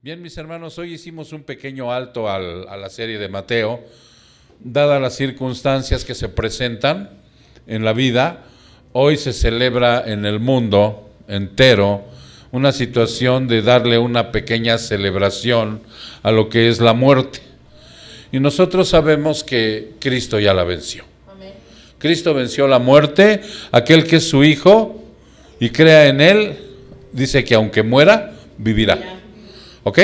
Bien, mis hermanos, hoy hicimos un pequeño alto a la serie de Mateo, dadas las circunstancias que se presentan en la vida. Hoy se celebra en el mundo entero una situación de darle una pequeña celebración a lo que es la muerte. Y nosotros sabemos que Cristo ya la venció. Amén. Cristo venció la muerte. Aquel que es su Hijo y crea en Él, dice que aunque muera, vivirá. ¿Ok?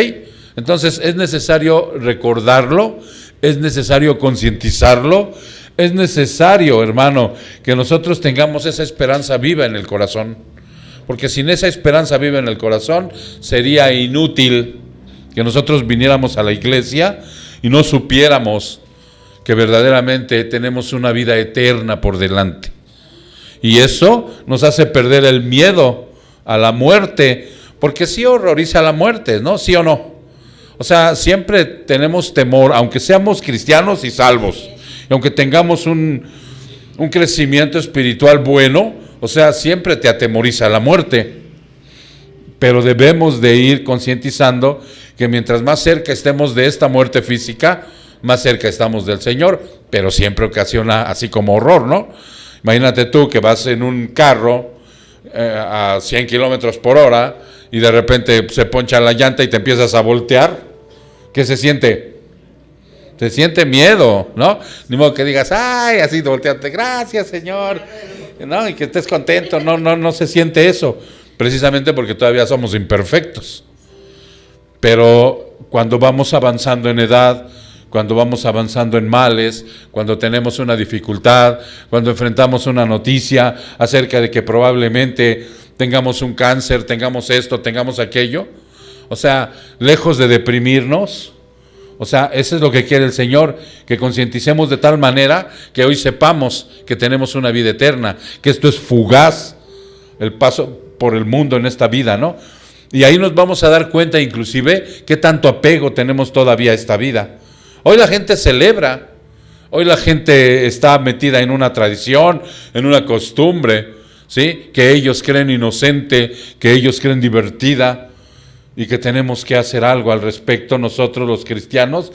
Entonces es necesario recordarlo, es necesario concientizarlo, es necesario, hermano, que nosotros tengamos esa esperanza viva en el corazón. Porque sin esa esperanza viva en el corazón, sería inútil que nosotros viniéramos a la iglesia y no supiéramos que verdaderamente tenemos una vida eterna por delante. Y eso nos hace perder el miedo a la muerte, porque sí horroriza la muerte, ¿no? ¿Sí o no? O sea, siempre tenemos temor, aunque seamos cristianos y salvos, y aunque tengamos un crecimiento espiritual bueno, o sea, siempre te atemoriza la muerte. Pero debemos de ir concientizando que mientras más cerca estemos de esta muerte física, más cerca estamos del Señor, pero siempre ocasiona así como horror, ¿no? Imagínate tú que vas en un carro a 100 kilómetros por hora y de repente se poncha la llanta y te empiezas a voltear. ¿Qué se siente? Se siente miedo, ¿no? Ni modo que digas, ay, así voltearte, gracias, Señor, ¿no? Y que estés contento. No se siente eso, precisamente porque todavía somos imperfectos. Pero cuando vamos avanzando en edad, cuando vamos avanzando en males, cuando tenemos una dificultad, cuando enfrentamos una noticia acerca de que probablemente tengamos un cáncer, tengamos esto, tengamos aquello, o sea, lejos de deprimirnos, o sea, eso es lo que quiere el Señor, que concienticemos de tal manera que hoy sepamos que tenemos una vida eterna, que esto es fugaz, el paso por el mundo en esta vida, ¿no? Y ahí nos vamos a dar cuenta inclusive qué tanto apego tenemos todavía a esta vida. Hoy la gente celebra, hoy la gente está metida en una tradición, en una costumbre, ¿sí? Que ellos creen inocente, que ellos creen divertida y que tenemos que hacer algo al respecto nosotros los cristianos.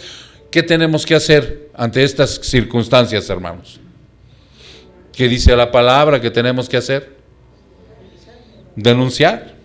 ¿Qué tenemos que hacer ante estas circunstancias, hermanos? ¿Qué dice la palabra que tenemos que hacer? Denunciar.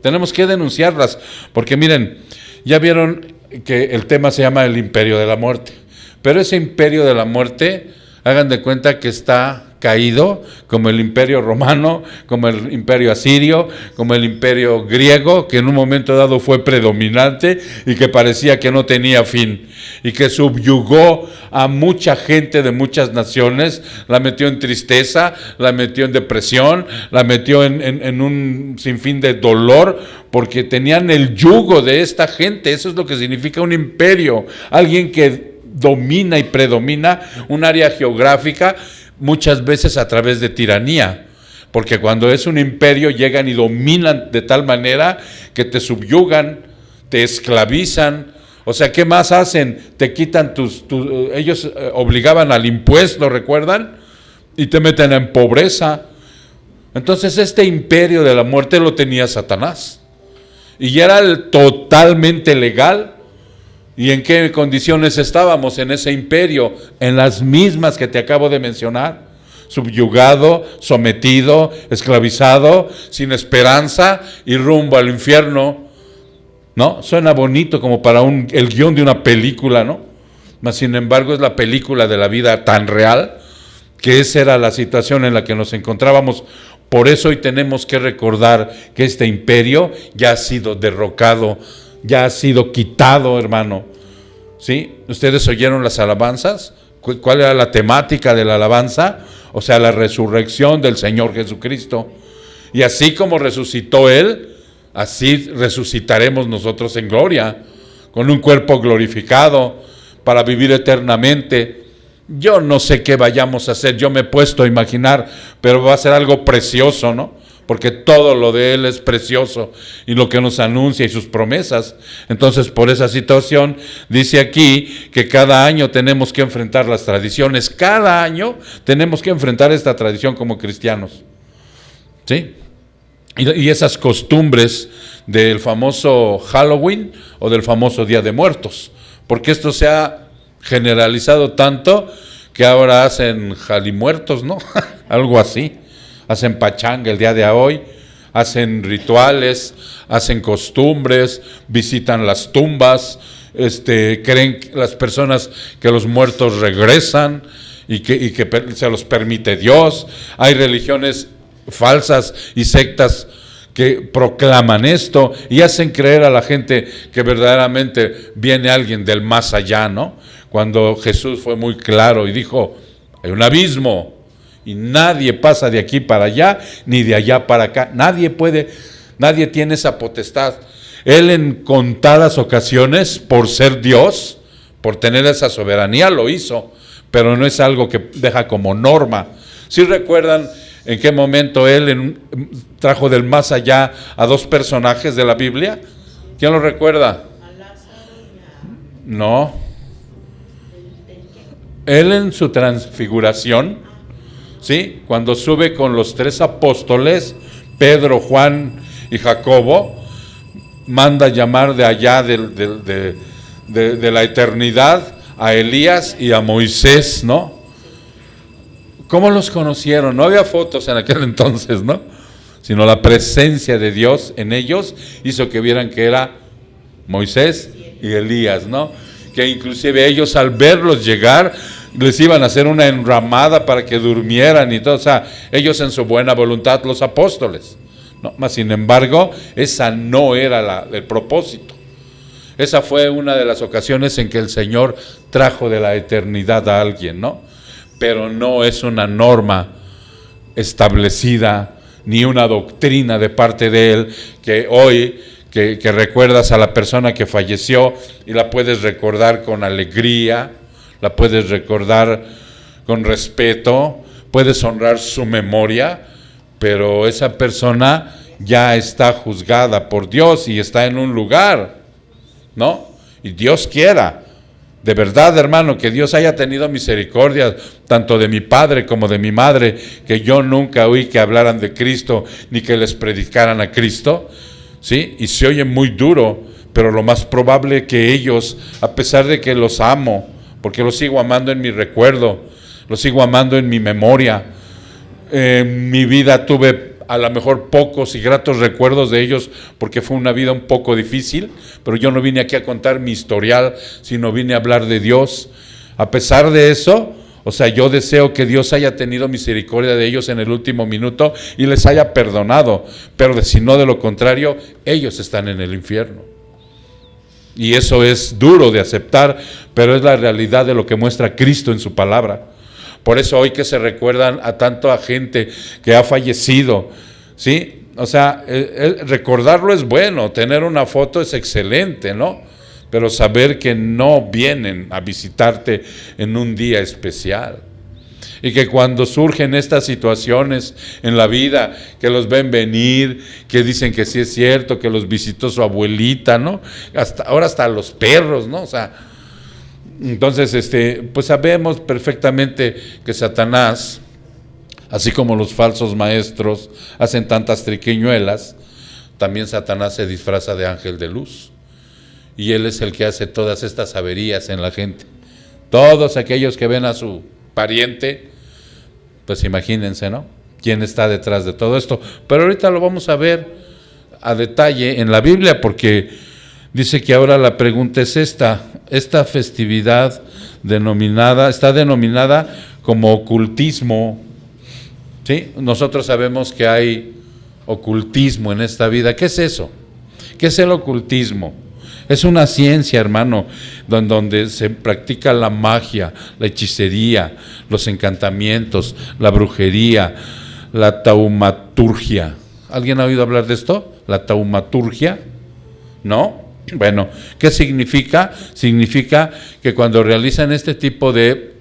Tenemos que denunciarlas, porque miren, ya vieron que el tema se llama el imperio de la muerte, pero ese imperio de la muerte, hagan de cuenta que está caído, como el imperio romano, como el imperio asirio, como el imperio griego, que en un momento dado fue predominante y que parecía que no tenía fin, y que subyugó a mucha gente de muchas naciones, la metió en tristeza, la metió en depresión, la metió en un sinfín de dolor, porque tenían el yugo de esta gente. Eso es lo que significa un imperio, alguien que domina y predomina un área geográfica, muchas veces a través de tiranía, porque cuando es un imperio llegan y dominan de tal manera que te subyugan, te esclavizan. O sea, ¿qué más hacen? Te quitan ellos obligaban al impuesto, ¿recuerdan? Y te meten en pobreza. Entonces este imperio de la muerte lo tenía Satanás, y era totalmente legal. ¿Y en qué condiciones estábamos en ese imperio? En las mismas que te acabo de mencionar: subyugado, sometido, esclavizado, sin esperanza y rumbo al infierno, ¿no? Suena bonito como para el guión de una película, ¿no? Mas sin embargo es la película de la vida tan real, que esa era la situación en la que nos encontrábamos. Por eso hoy tenemos que recordar que este imperio ya ha sido derrocado, ya ha sido quitado, hermano. ¿Sí? ¿Ustedes oyeron las alabanzas? ¿Cuál era la temática de la alabanza? O sea, la resurrección del Señor Jesucristo. Y así como resucitó Él, así resucitaremos nosotros en gloria, con un cuerpo glorificado, para vivir eternamente. Yo no sé qué vayamos a hacer, yo me he puesto a imaginar, pero va a ser algo precioso, ¿no? Porque todo lo de Él es precioso, y lo que nos anuncia y sus promesas. Entonces, por esa situación, dice aquí que cada año tenemos que enfrentar las tradiciones. Cada año tenemos que enfrentar esta tradición como cristianos, ¿sí? Y esas costumbres del famoso Halloween o del famoso Día de Muertos, porque esto se ha generalizado tanto que ahora hacen jalimuertos, ¿no? Algo así, hacen pachanga el día de hoy, hacen rituales, hacen costumbres, visitan las tumbas, creen las personas que los muertos regresan y que se los permite Dios. Hay religiones falsas y sectas que proclaman esto y hacen creer a la gente que verdaderamente viene alguien del más allá, ¿no? Cuando Jesús fue muy claro y dijo, hay un abismo y nadie pasa de aquí para allá ni de allá para acá, nadie tiene esa potestad. Él en contadas ocasiones, por ser Dios, por tener esa soberanía, lo hizo, pero no es algo que deja como norma. ¿Sí recuerdan en qué momento él trajo del más allá a dos personajes de la Biblia? ¿Quién lo recuerda? No. Él en su transfiguración, ¿sí? Cuando sube con los 3 apóstoles, Pedro, Juan y Jacobo, manda llamar de allá de la eternidad a Elías y a Moisés, ¿no? ¿Cómo los conocieron? No había fotos en aquel entonces, ¿no? Sino la presencia de Dios en ellos hizo que vieran que era Moisés y Elías, ¿no? Que inclusive ellos al verlos llegar les iban a hacer una enramada para que durmieran y todo, o sea, ellos en su buena voluntad, los apóstoles, ¿no? Mas sin embargo, esa no era el propósito. Esa fue una de las ocasiones en que el Señor trajo de la eternidad a alguien, ¿no? Pero no es una norma establecida ni una doctrina de parte de Él que hoy que recuerdas a la persona que falleció y la puedes recordar con alegría, la puedes recordar con respeto, puedes honrar su memoria, pero esa persona ya está juzgada por Dios y está en un lugar, ¿no? Y Dios quiera, de verdad, hermano, que Dios haya tenido misericordia tanto de mi padre como de mi madre, que yo nunca oí que hablaran de Cristo ni que les predicaran a Cristo, ¿sí? Y se oye muy duro, pero lo más probable que ellos, a pesar de que los amo, porque los sigo amando en mi recuerdo, los sigo amando en mi memoria, en mi vida tuve a lo mejor pocos y gratos recuerdos de ellos, porque fue una vida un poco difícil, pero yo no vine aquí a contar mi historial, sino vine a hablar de Dios. A pesar de eso, o sea, yo deseo que Dios haya tenido misericordia de ellos en el último minuto y les haya perdonado, pero si no, de lo contrario, ellos están en el infierno. Y eso es duro de aceptar, pero es la realidad de lo que muestra Cristo en su palabra. Por eso hoy que se recuerdan a tanta gente que ha fallecido, ¿sí? O sea, recordarlo es bueno, tener una foto es excelente, ¿no? Pero saber que no vienen a visitarte en un día especial. Y que cuando surgen estas situaciones en la vida, que los ven venir, que dicen que sí es cierto, que los visitó su abuelita, ¿no? Ahora hasta los perros, ¿no? O sea, entonces, pues sabemos perfectamente que Satanás, así como los falsos maestros hacen tantas triquiñuelas, también Satanás se disfraza de ángel de luz. Y él es el que hace todas estas averías en la gente. Todos aquellos que ven a su pariente, pues imagínense, ¿no? ¿Quién está detrás de todo esto? Pero ahorita lo vamos a ver a detalle en la Biblia, porque dice que ahora la pregunta es esta festividad está denominada como ocultismo, ¿sí? Nosotros sabemos que hay ocultismo en esta vida. ¿Qué es eso? ¿Qué es el ocultismo? Es una ciencia, hermano, donde se practica la magia, la hechicería, los encantamientos, la brujería, la taumaturgia. ¿Alguien ha oído hablar de esto? ¿La taumaturgia? ¿No? Bueno, ¿qué significa? Significa que cuando realizan este tipo de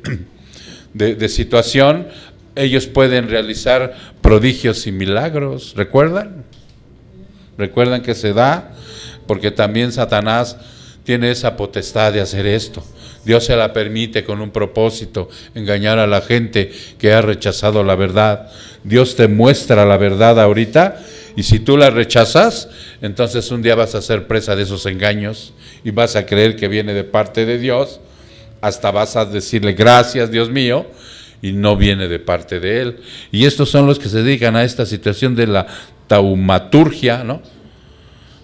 situación, ellos pueden realizar prodigios y milagros. ¿Recuerdan? ¿Recuerdan que se da? Porque también Satanás tiene esa potestad de hacer esto. Dios se la permite con un propósito, engañar a la gente que ha rechazado la verdad. Dios te muestra la verdad ahorita Y si tú la rechazas, entonces un día vas a ser presa de esos engaños y vas a creer que viene de parte de Dios, hasta vas a decirle gracias Dios mío, y no viene de parte de Él. Y estos son los que se dedican a esta situación de la taumaturgia, ¿no?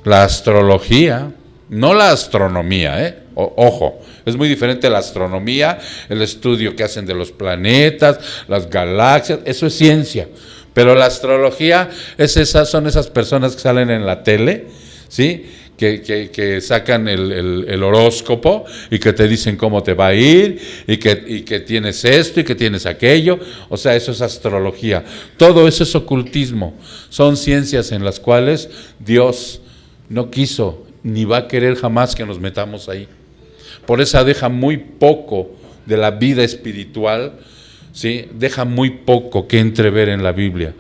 La astrología, no la astronomía, ojo, es muy diferente la astronomía, el estudio que hacen de los planetas, las galaxias, eso es ciencia. Pero la astrología son esas personas que salen en la tele, ¿sí? Que sacan el horóscopo y que te dicen cómo te va a ir y que tienes esto y que tienes aquello. O sea, eso es astrología. Todo eso es ocultismo. Son ciencias en las cuales Dios no quiso ni va a querer jamás que nos metamos ahí. Por eso deja muy poco de la vida espiritual, ¿sí? Deja muy poco que entrever en la Biblia.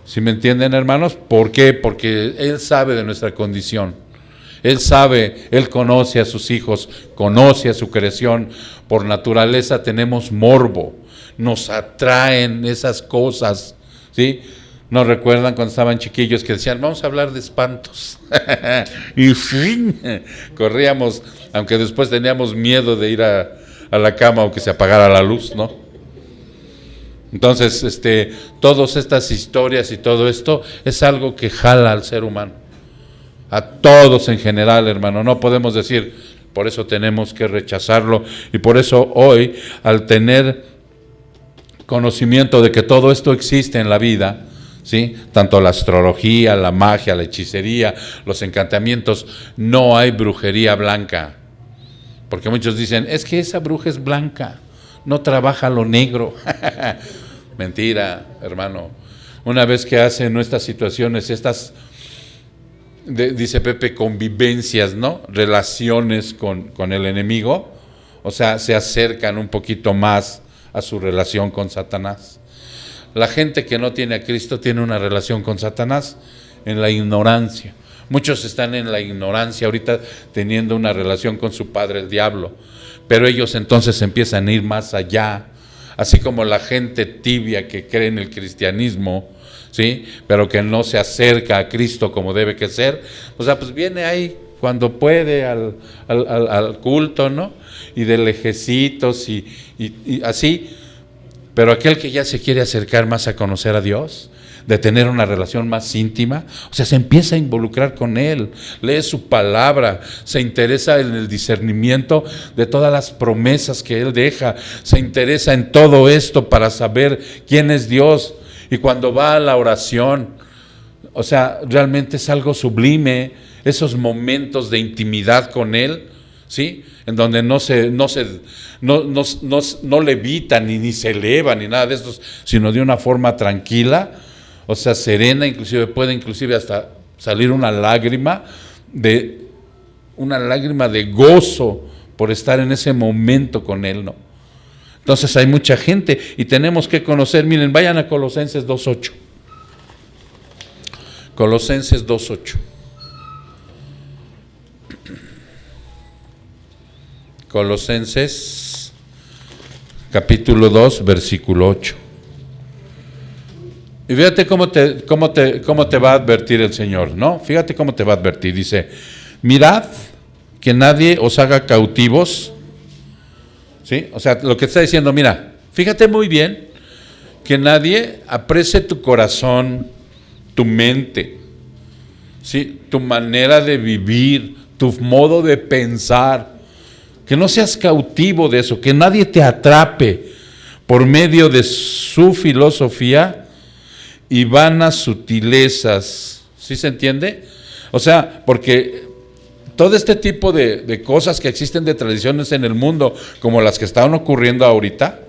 ¿Sí me entienden, hermanos? ¿Por qué? Porque Él sabe de nuestra condición. Él sabe, Él conoce a sus hijos, conoce a su creación. Por naturaleza tenemos morbo, nos atraen esas cosas, ¿sí? ¿Nos recuerdan cuando estaban chiquillos que decían, vamos a hablar de espantos? Y fin, corríamos, aunque después teníamos miedo de ir a la cama o que se apagara la luz, ¿no? Entonces, todas estas historias y todo esto es algo que jala al ser humano. A todos en general, hermano, no podemos decir, por eso tenemos que rechazarlo, y por eso hoy, al tener conocimiento de que todo esto existe en la vida, ¿sí? Tanto la astrología, la magia, la hechicería, los encantamientos, no hay brujería blanca, porque muchos dicen, es que esa bruja es blanca, no trabaja lo negro. Mentira, hermano. Una vez que hacen nuestras situaciones, dice Pepe, convivencias, ¿no? Relaciones con el enemigo, o sea, se acercan un poquito más a su relación con Satanás. La gente que no tiene a Cristo tiene una relación con Satanás en la ignorancia. Muchos están en la ignorancia ahorita teniendo una relación con su padre, el diablo, pero ellos entonces empiezan a ir más allá, así como la gente tibia que cree en el cristianismo, ¿sí? Pero que no se acerca a Cristo como debe que ser, o sea, pues viene ahí cuando puede al culto, ¿no? Y de lejecitos y así, pero aquel que ya se quiere acercar más a conocer a Dios, de tener una relación más íntima, o sea, se empieza a involucrar con Él, lee su palabra, se interesa en el discernimiento de todas las promesas que Él deja, se interesa en todo esto para saber quién es Dios. Y cuando va a la oración, o sea, realmente es algo sublime, esos momentos de intimidad con Él, ¿sí? En donde no levita ni se eleva ni nada de esto, sino de una forma tranquila, o sea, serena, puede hasta salir una lágrima de gozo por estar en ese momento con Él, ¿no? Entonces hay mucha gente y tenemos que conocer, miren, vayan a Colosenses 2:8. Colosenses 2:8. Colosenses capítulo 2, versículo 8. Y fíjate cómo te va a advertir el Señor, ¿no? Fíjate cómo te va a advertir. Dice, mirad que nadie os haga cautivos, ¿sí? O sea, lo que está diciendo, mira, fíjate muy bien que nadie aprese tu corazón, tu mente, ¿sí? Tu manera de vivir, tu modo de pensar, que no seas cautivo de eso, que nadie te atrape por medio de su filosofía y vanas sutilezas. ¿Sí se entiende? O sea, porque todo este tipo de cosas que existen de tradiciones en el mundo, como las que están ocurriendo ahorita,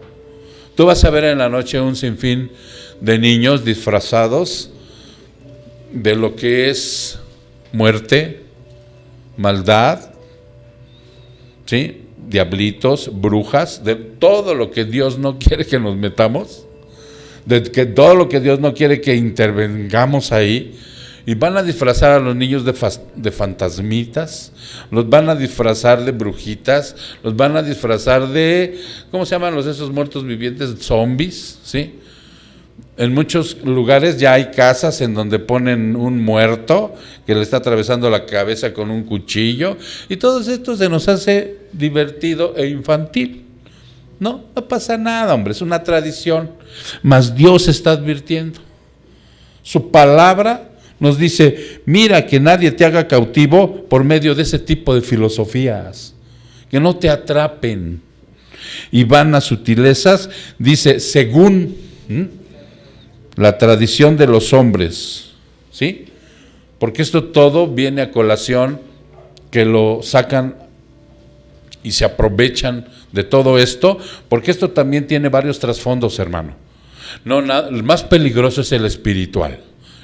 tú vas a ver en la noche un sinfín de niños disfrazados de lo que es muerte, maldad, ¿sí? Diablitos, brujas, de todo lo que Dios no quiere que nos metamos, de que todo lo que Dios no quiere que intervengamos ahí, y van a disfrazar a los niños de fantasmitas, los van a disfrazar de brujitas, los van a disfrazar de, ¿cómo se llaman esos muertos vivientes? Zombies, ¿sí? En muchos lugares ya hay casas en donde ponen un muerto que le está atravesando la cabeza con un cuchillo, y todo esto se nos hace divertido e infantil. No pasa nada, hombre, es una tradición. Mas Dios está advirtiendo. Su palabra nos dice: mira que nadie te haga cautivo por medio de ese tipo de filosofías, que no te atrapen. Y vanas sutilezas, dice, según la tradición de los hombres, ¿sí? Porque esto todo viene a colación, que lo sacan y se aprovechan de todo esto, porque esto también tiene varios trasfondos, hermano. El más peligroso es el espiritual,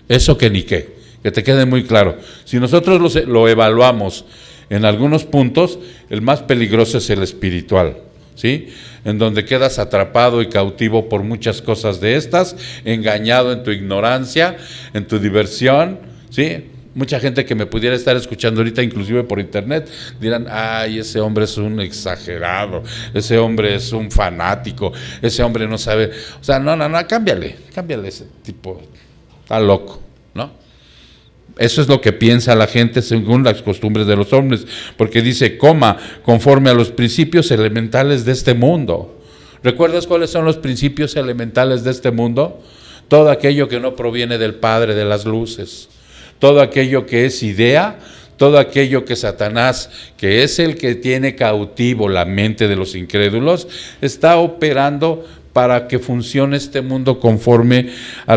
eso que ni qué, que te quede muy claro. Si nosotros lo evaluamos en algunos puntos, el más peligroso es el espiritual, ¿sí? En donde quedas atrapado y cautivo por muchas cosas de estas, engañado en tu ignorancia, en tu diversión, ¿sí? Mucha gente que me pudiera estar escuchando ahorita, inclusive por internet, dirán: ay, ese hombre es un exagerado, ese hombre es un fanático, ese hombre no sabe. O sea, no, cámbiale ese tipo, está loco, ¿no? Eso es lo que piensa la gente según las costumbres de los hombres, porque dice: coma conforme a los principios elementales de este mundo. ¿Recuerdas cuáles son los principios elementales de este mundo? Todo aquello que no proviene del Padre de las luces, todo aquello que es idea, todo aquello que Satanás, que es el que tiene cautivo la mente de los incrédulos, está operando para que funcione este mundo conforme a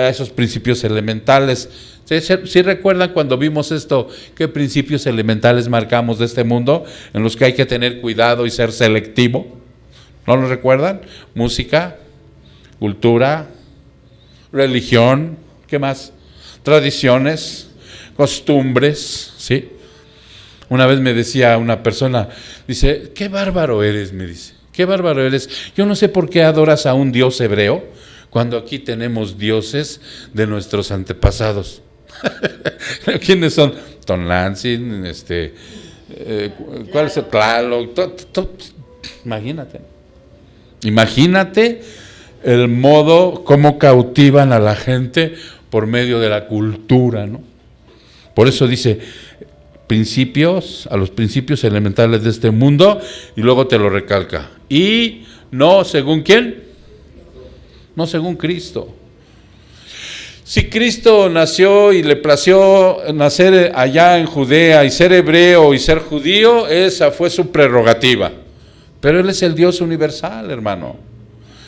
esos principios elementales. ¿Sí recuerdan cuando vimos esto, qué principios elementales marcamos de este mundo, en los que hay que tener cuidado y ser selectivo? ¿No lo recuerdan? Música, cultura, religión, ¿qué más? Tradiciones, costumbres, ¿sí? Una vez me decía una persona, dice: qué bárbaro eres, me dice, qué bárbaro eres. Yo no sé por qué adoras a un dios hebreo, cuando aquí tenemos dioses de nuestros antepasados. ¿Quiénes son? Tonlantzin, ¿cuál es el Tlaloc? Imagínate el modo como cautivan a la gente por medio de la cultura, ¿no? Por eso dice: a los principios elementales de este mundo, y luego te lo recalca. Y no según ¿quién? No según Cristo. Si Cristo nació y le plació nacer allá en Judea y ser hebreo y ser judío, esa fue su prerrogativa. Pero Él es el Dios universal, hermano.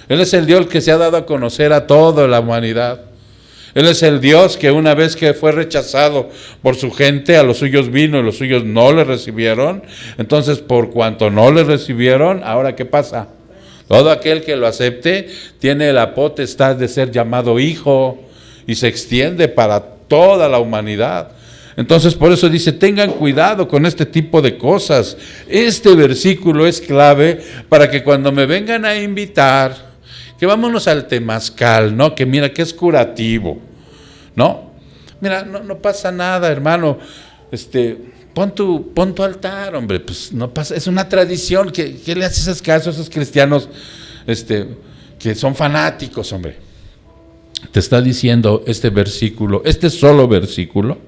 Él es el Dios que se ha dado a conocer a toda la humanidad. Él es el Dios que una vez que fue rechazado por su gente, a los suyos vino y los suyos no le recibieron. Entonces, por cuanto no le recibieron, ¿ahora qué pasa? Todo aquel que lo acepte tiene la potestad de ser llamado hijo, y se extiende para toda la humanidad. Entonces, por eso dice: tengan cuidado con este tipo de cosas. Este versículo es clave para que cuando me vengan a invitar, que vámonos al temazcal, ¿no? Que mira que es curativo, ¿no? Mira, no pasa nada, hermano. Pon tu altar, hombre, pues no pasa, es una tradición. ¿Qué le haces caso a esos cristianos que son fanáticos, hombre? Te está diciendo este versículo, este solo versículo,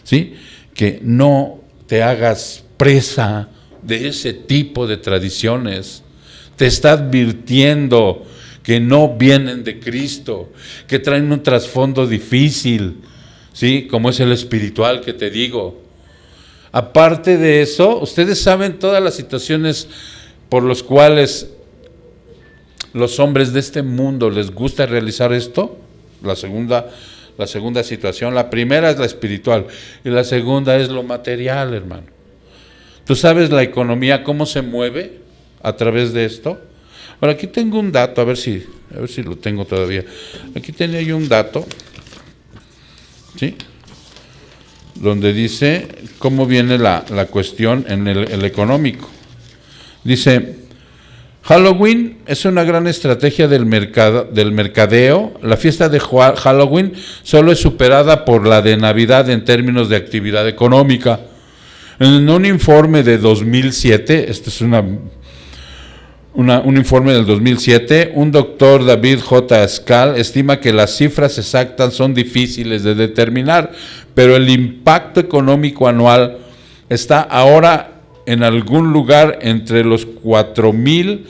¿sí? Que no te hagas presa de ese tipo de tradiciones. Te está advirtiendo que no vienen de Cristo, que traen un trasfondo difícil, ¿sí? Como es el espiritual que te digo. Aparte de eso, ustedes saben todas las situaciones por las cuales los hombres de este mundo les gusta realizar esto. La segunda situación, la primera es la espiritual y la segunda es lo material, hermano. ¿Tú sabes la economía cómo se mueve a través de esto? Ahora, aquí tengo un dato, a ver si lo tengo todavía. Aquí tenía yo un dato, ¿sí? Donde dice cómo viene la cuestión en el económico. Dice: Halloween es una gran estrategia del mercadeo. La fiesta de Halloween solo es superada por la de Navidad en términos de actividad económica. En un informe de 2007, esta es un informe del 2007, un doctor, David J. Skal, estima que las cifras exactas son difíciles de determinar, pero el impacto económico anual está ahora en algún lugar entre los 4,000,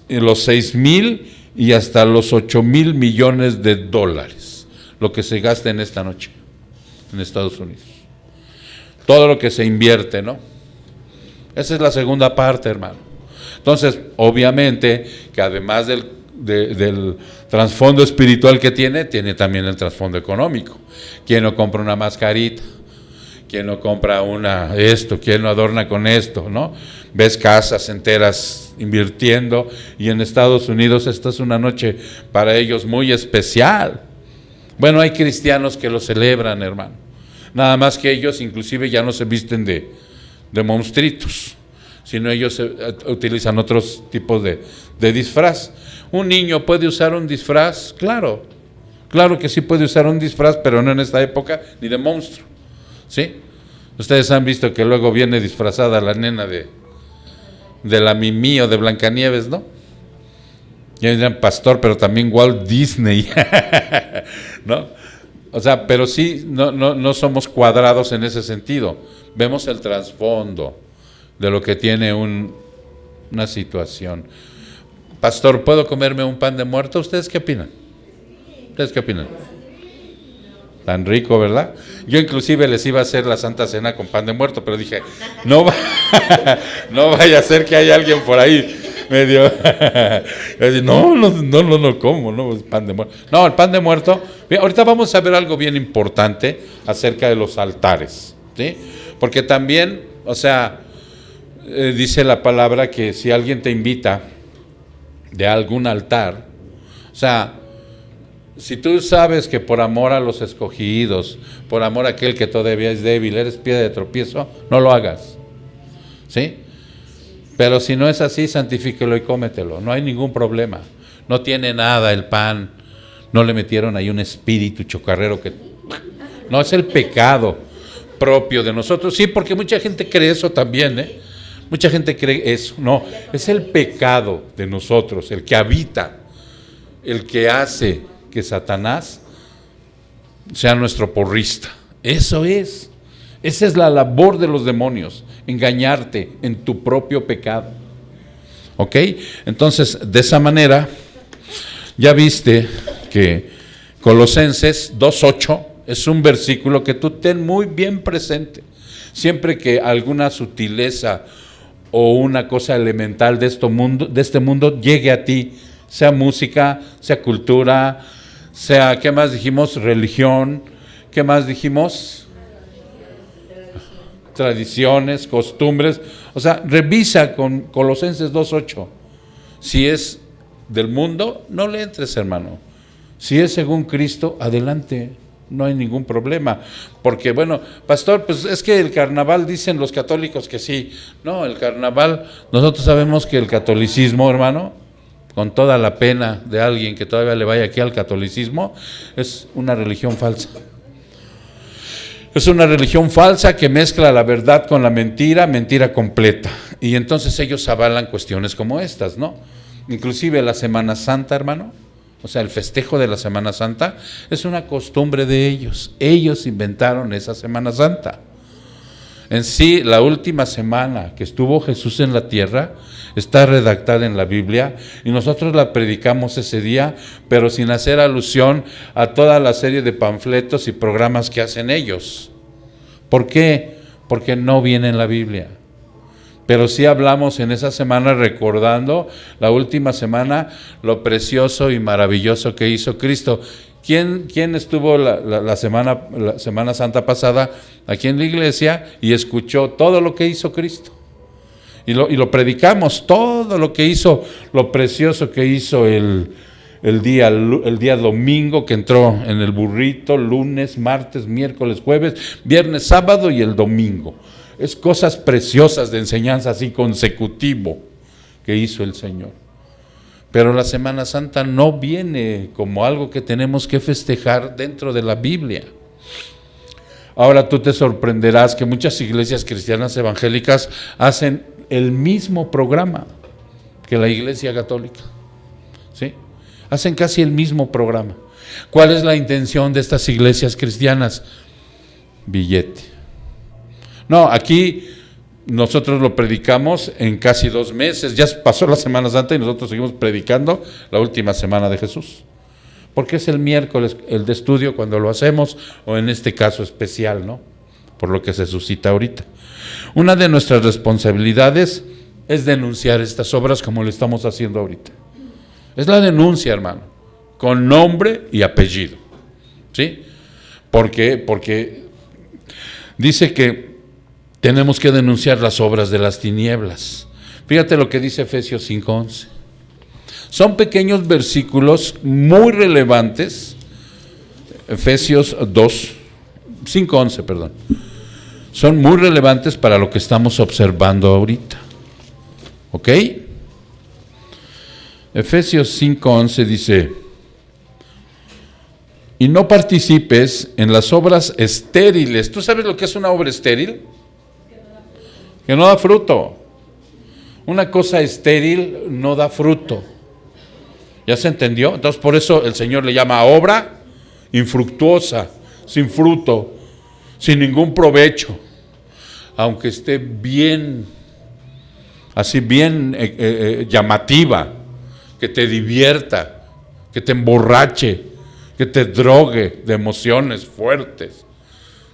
los 6,000 y hasta los 8,000 millones de dólares, lo que se gasta en esta noche en Estados Unidos. Todo lo que se invierte, ¿no? Esa es la segunda parte, hermano. Entonces, obviamente, que además del trasfondo espiritual que tiene también el trasfondo económico. ¿Quién no compra una mascarita? ¿Quién no compra esto? ¿Quién no adorna con esto? ¿No? Ves casas enteras invirtiendo, y en Estados Unidos esta es una noche para ellos muy especial. Bueno, hay cristianos que lo celebran, hermano. Nada más que ellos inclusive ya no se visten de monstruitos, sino ellos utilizan otros tipos de disfraz. ¿Un niño puede usar un disfraz? Claro que sí puede usar un disfraz, pero no en esta época ni de monstruo, ¿sí? Ustedes han visto que luego viene disfrazada la nena de la Mimí o de Blancanieves, ¿no? Ya dirán pastor, pero también Walt Disney, ¿no? O sea, pero sí, no somos cuadrados en ese sentido. Vemos el trasfondo de lo que tiene una situación. Pastor, ¿puedo comerme un pan de muerto? ¿Ustedes qué opinan? Tan rico, ¿verdad? Yo inclusive les iba a hacer la Santa Cena con pan de muerto, pero dije, no vaya a ser que haya alguien por ahí medio. No como, no, pan de muerto. No, el pan de muerto. Ahorita vamos a ver algo bien importante acerca de los altares, ¿sí? Porque también, o sea, dice la palabra que si alguien te invita de algún altar, o sea, si tú sabes que por amor a los escogidos, por amor a aquel que todavía es débil, eres piedra de tropiezo, no lo hagas, ¿sí? Pero si no es así, santifíquelo y cómetelo, no hay ningún problema. No tiene nada el pan, no le metieron ahí un espíritu chocarrero que... No, es el pecado propio de nosotros. Sí, porque mucha gente cree eso también, ¿eh? Mucha gente cree eso. No, es el pecado de nosotros, el que habita, el que hace que Satanás sea nuestro porrista. Eso es. Esa es la labor de los demonios, engañarte en tu propio pecado. ¿Ok? Entonces, de esa manera, ya viste que Colosenses 2:8 es un versículo que tú ten muy bien presente. Siempre que alguna sutileza o una cosa elemental de este mundo llegue a ti, sea música, sea cultura, sea, ¿qué más dijimos? Religión, ¿qué más dijimos? Tradiciones, costumbres. O sea, revisa con Colosenses 2:8. Si es del mundo, no le entres, hermano. Si es según Cristo, adelante, no hay ningún problema. Porque, bueno, pastor, pues es que el carnaval dicen los católicos que sí. No, el carnaval, nosotros sabemos que el catolicismo, hermano, con toda la pena de alguien que todavía le vaya aquí al catolicismo, es una religión falsa. Es una religión falsa que mezcla la verdad con la mentira, mentira completa. Y entonces ellos avalan cuestiones como estas, ¿no? Inclusive la Semana Santa, hermano, o sea, el festejo de la Semana Santa es una costumbre de ellos. Ellos inventaron esa Semana Santa. En sí, la última semana que estuvo Jesús en la tierra está redactada en la Biblia y nosotros la predicamos ese día, pero sin hacer alusión a toda la serie de panfletos y programas que hacen ellos. ¿Por qué? Porque no viene en la Biblia. Pero sí hablamos en esa semana recordando la última semana, lo precioso y maravilloso que hizo Cristo. ¿Quién estuvo la Semana Santa pasada aquí en la iglesia y escuchó todo lo que hizo Cristo? Y lo predicamos, todo lo que hizo, lo precioso que hizo el día domingo, que entró en el burrito, lunes, martes, miércoles, jueves, viernes, sábado y el domingo. Es cosas preciosas de enseñanza así consecutivo que hizo el Señor. Pero la Semana Santa no viene como algo que tenemos que festejar dentro de la Biblia. Ahora tú te sorprenderás que muchas iglesias cristianas evangélicas hacen el mismo programa que la Iglesia Católica. ¿Sí? Hacen casi el mismo programa. ¿Cuál es la intención de estas iglesias cristianas? Billete. No, aquí nosotros lo predicamos en casi 2 meses. Ya pasó la Semana Santa y nosotros seguimos predicando la última semana de Jesús. Porque es el miércoles el de estudio cuando lo hacemos, o en este caso especial, ¿no? Por lo que se suscita ahorita. Una de nuestras responsabilidades es denunciar estas obras como lo estamos haciendo ahorita. Es la denuncia, hermano, con nombre y apellido. ¿Sí? Porque dice que tenemos que denunciar las obras de las tinieblas. Fíjate lo que dice Efesios 5:11. Son pequeños versículos muy relevantes. Efesios 5:11, perdón. Son muy relevantes para lo que estamos observando ahorita. ¿Ok? Efesios 5:11 dice: y no participes en las obras estériles. ¿Tú sabes lo que es una obra estéril? Que no da fruto. Una cosa estéril no da fruto. ¿Ya se entendió? Entonces por eso el Señor le llama obra infructuosa, sin fruto, sin ningún provecho, aunque esté bien, así bien llamativa, que te divierta, que te emborrache, que te drogue de emociones fuertes.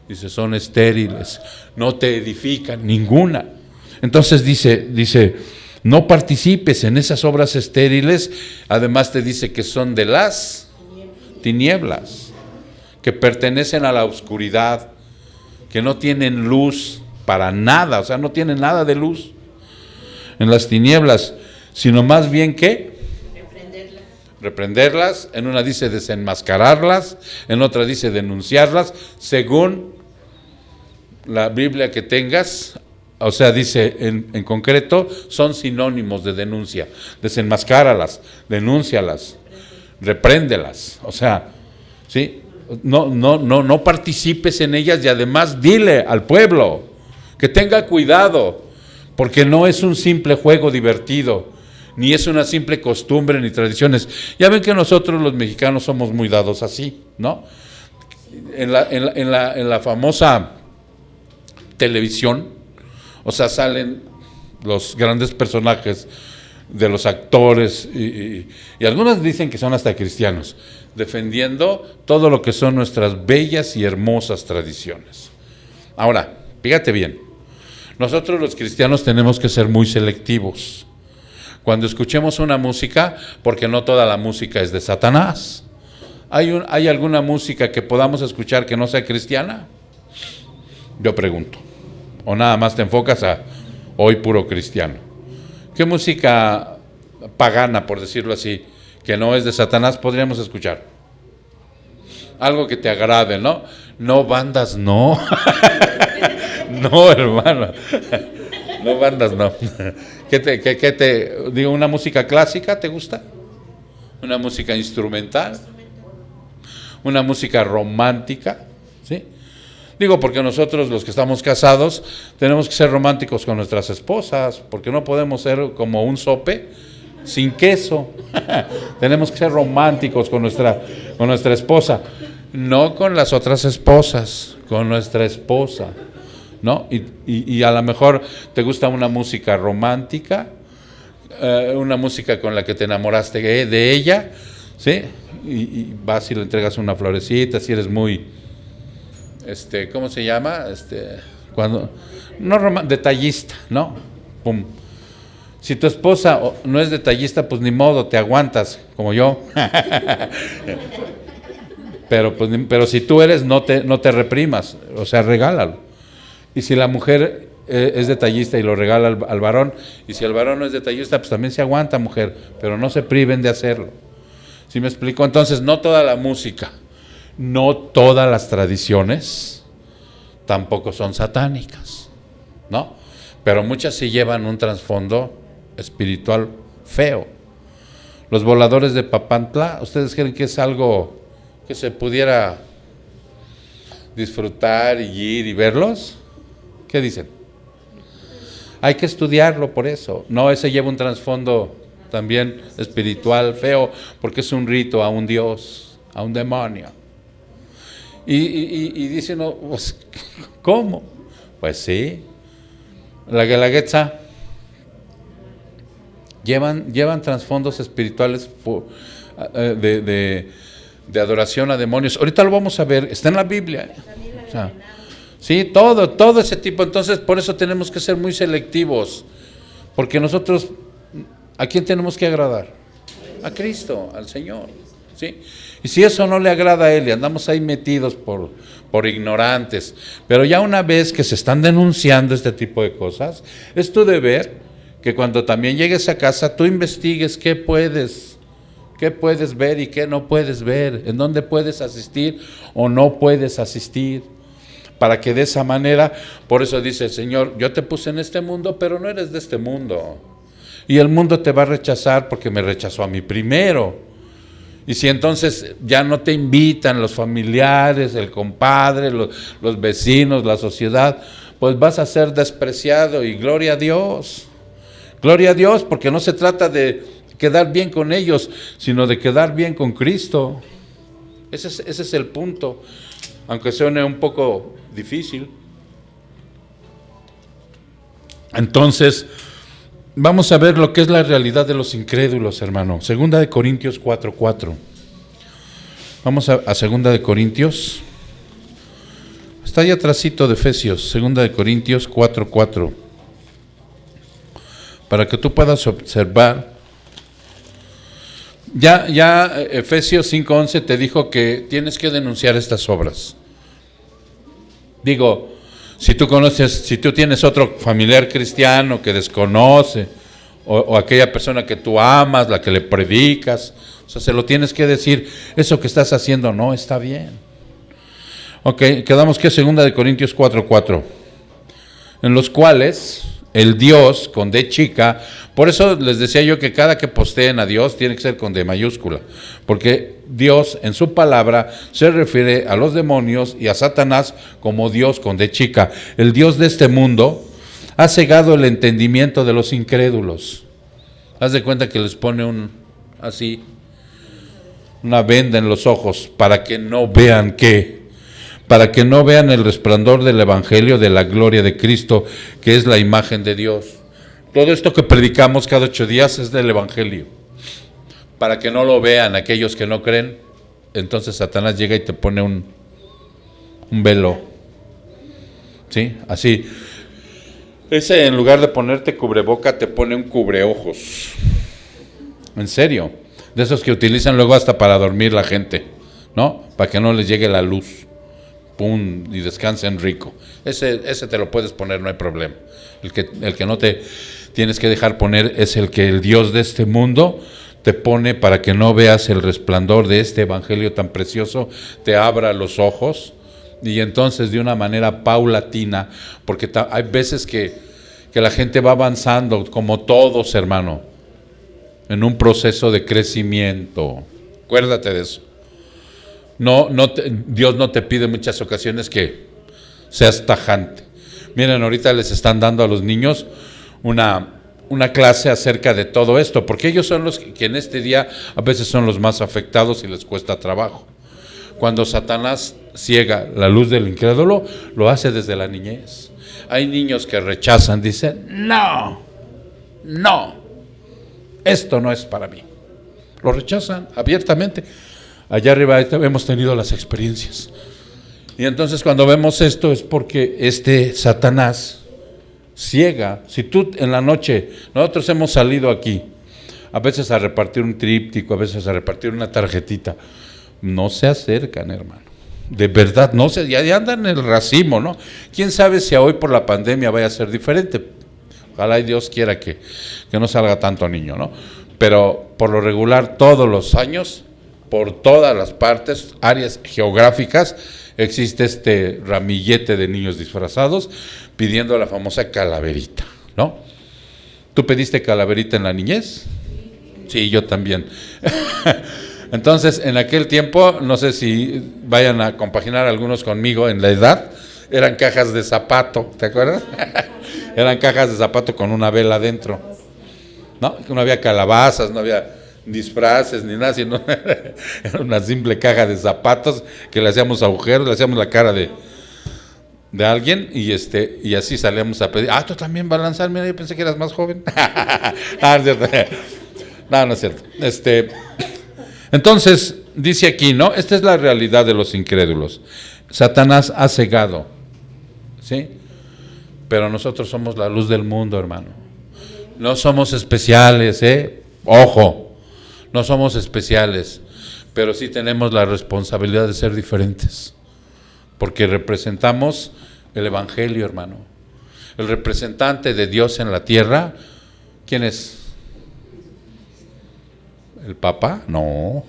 Dice, son estériles, no te edifican ninguna. Entonces dice, no participes en esas obras estériles. Además te dice que son de las tinieblas, que pertenecen a la oscuridad, que no tienen luz para nada, o sea, no tienen nada de luz en las tinieblas, sino más bien que reprenderlas. En una dice desenmascararlas, en otra dice denunciarlas, según la Biblia que tengas. O sea, dice en concreto, son sinónimos de denuncia. Desenmascáralas, denúncialas, repréndelas. O sea, ¿sí? No participes en ellas, y además dile al pueblo que tenga cuidado, porque no es un simple juego divertido, ni es una simple costumbre ni tradiciones. Ya ven que nosotros los mexicanos somos muy dados así, ¿no? En la famosa televisión, o sea, salen los grandes personajes de los actores y algunos dicen que son hasta cristianos, defendiendo todo lo que son nuestras bellas y hermosas tradiciones. Ahora, fíjate bien, nosotros los cristianos tenemos que ser muy selectivos cuando escuchemos una música, porque no toda la música es de Satanás. ¿Hay alguna música que podamos escuchar que no sea cristiana? Yo pregunto. ¿O nada más te enfocas a hoy puro cristiano? ¿Qué música pagana, por decirlo así, que no es de Satanás, podríamos escuchar? Algo que te agrade, ¿no? No bandas, no. No, hermano. No bandas, no. ¿Qué te digo? ¿Una música clásica te gusta? ¿Una música instrumental? ¿Una música romántica? ¿Sí? Digo, porque nosotros los que estamos casados tenemos que ser románticos con nuestras esposas, porque no podemos ser como un sope sin queso. Tenemos que ser románticos con nuestra esposa, no con las otras esposas, con nuestra esposa, ¿no? Y a lo mejor te gusta una música romántica, una música con la que te enamoraste de ella, ¿sí? Y vas y le entregas una florecita, si eres muy... ¿cómo se llama? Cuando no detallista, ¿no? Pum. Si tu esposa no es detallista, pues ni modo, te aguantas, como yo. Pero si tú eres, no te reprimas, o sea, regálalo. Y si la mujer es detallista y lo regala al varón, y si el varón no es detallista, pues también se aguanta, mujer, pero no se priven de hacerlo. ¿Sí me explico? Entonces, no toda la música, no todas las tradiciones tampoco son satánicas, ¿no? Pero muchas sí llevan un trasfondo espiritual feo. Los voladores de Papantla, ¿ustedes creen que es algo que se pudiera disfrutar y ir y verlos? ¿Qué dicen? Hay que estudiarlo por eso. No, ese lleva un trasfondo también espiritual, feo, porque es un rito a un dios, a un demonio. Y dice uno, pues, ¿cómo? Pues sí, la Guelaguetza llevan trasfondos espirituales de adoración a demonios. Ahorita lo vamos a ver, está en la Biblia. O sea, sí, todo ese tipo. Entonces, por eso tenemos que ser muy selectivos, porque nosotros, ¿a quién tenemos que agradar? A Cristo, al Señor, ¿sí? Y si eso no le agrada a Él y andamos ahí metidos por ignorantes, pero ya una vez que se están denunciando este tipo de cosas, es tu deber que cuando también llegues a casa tú investigues qué puedes ver y qué no puedes ver, en dónde puedes asistir o no puedes asistir, para que de esa manera, por eso dice el Señor, yo te puse en este mundo, pero no eres de este mundo, y el mundo te va a rechazar porque me rechazó a mí primero. Y si entonces ya no te invitan los familiares, el compadre, los vecinos, la sociedad, pues vas a ser despreciado, y gloria a Dios. Gloria a Dios, porque no se trata de quedar bien con ellos, sino de quedar bien con Cristo. Ese es el punto, aunque suene un poco difícil. Entonces, vamos a ver lo que es la realidad de los incrédulos, hermano. Segunda de Corintios 4:4. Vamos a Segunda de Corintios. Está ahí atrásito de Efesios, Segunda de Corintios 4:4. Para que tú puedas observar. Ya Efesios 5:11 te dijo que tienes que denunciar estas obras. Digo, si tú tienes otro familiar cristiano que desconoce, o aquella persona que tú amas, la que le predicas, o sea, se lo tienes que decir, eso que estás haciendo no está bien. Ok, quedamos que es 2 de Corintios 4:4, en los cuales el Dios, con D chica, por eso les decía yo que cada que posteen a Dios tiene que ser con D mayúscula, porque Dios en su palabra se refiere a los demonios y a Satanás como Dios con D chica. El Dios de este mundo ha cegado el entendimiento de los incrédulos. Haz de cuenta que les pone una venda en los ojos para que no vean para que no vean el resplandor del Evangelio de la gloria de Cristo, que es la imagen de Dios. Todo esto que predicamos cada 8 días es del Evangelio. Para que no lo vean aquellos que no creen, entonces Satanás llega y te pone un velo. ¿Sí? Así. Ese, en lugar de ponerte cubreboca, te pone un cubreojos. En serio. De esos que utilizan luego hasta para dormir la gente, ¿no? Para que no les llegue la luz. Pum, y descansen rico. Ese te lo puedes poner, no hay problema. El que no te tienes que dejar poner es el que el Dios de este mundo te pone para que no veas el resplandor de este evangelio tan precioso, te abra los ojos, y entonces de una manera paulatina, porque hay veces que la gente va avanzando, como todos, hermano, en un proceso de crecimiento. Acuérdate de eso. Dios no te pide en muchas ocasiones que seas tajante. Miren, ahorita les están dando a los niños una clase acerca de todo esto, porque ellos son los que en este día a veces son los más afectados y les cuesta trabajo. Cuando Satanás ciega la luz del incrédulo, lo hace desde la niñez. Hay niños que rechazan, dicen, no, esto no es para mí. Lo rechazan abiertamente. Allá arriba hemos tenido las experiencias. Y entonces cuando vemos esto es porque este Satanás ciega. Si tú en la noche, nosotros hemos salido aquí, a veces a repartir un tríptico, a veces a repartir una tarjetita, no se acercan, hermano. De verdad, no se, ya andan en el racimo, ¿no? ¿Quién sabe si hoy por la pandemia vaya a ser diferente? Ojalá y Dios quiera que no salga tanto niño, ¿no? Pero por lo regular todos los años, por todas las partes, áreas geográficas, existe este ramillete de niños disfrazados pidiendo la famosa calaverita, ¿no? ¿Tú pediste calaverita en la niñez? Sí, yo también. Entonces, en aquel tiempo, no sé si vayan a compaginar algunos conmigo en la edad, eran cajas de zapato, ¿te acuerdas? Eran cajas de zapato con una vela adentro. ¿no? No había calabazas, no había disfraces ni nada, sino era una simple caja de zapatos que le hacíamos agujeros, le hacíamos la cara de alguien y así salíamos a pedir. Tú también vas a lanzar, mira, yo pensé que eras más joven. No es cierto. No es cierto. Entonces, dice aquí, ¿no? Esta es la realidad de los incrédulos. Satanás ha cegado, ¿sí? Pero nosotros somos la luz del mundo, hermano. No somos especiales, ojo, no somos especiales, pero sí tenemos la responsabilidad de ser diferentes, porque representamos el Evangelio, hermano. El representante de Dios en la tierra, ¿quién es? ¿El Papa? No,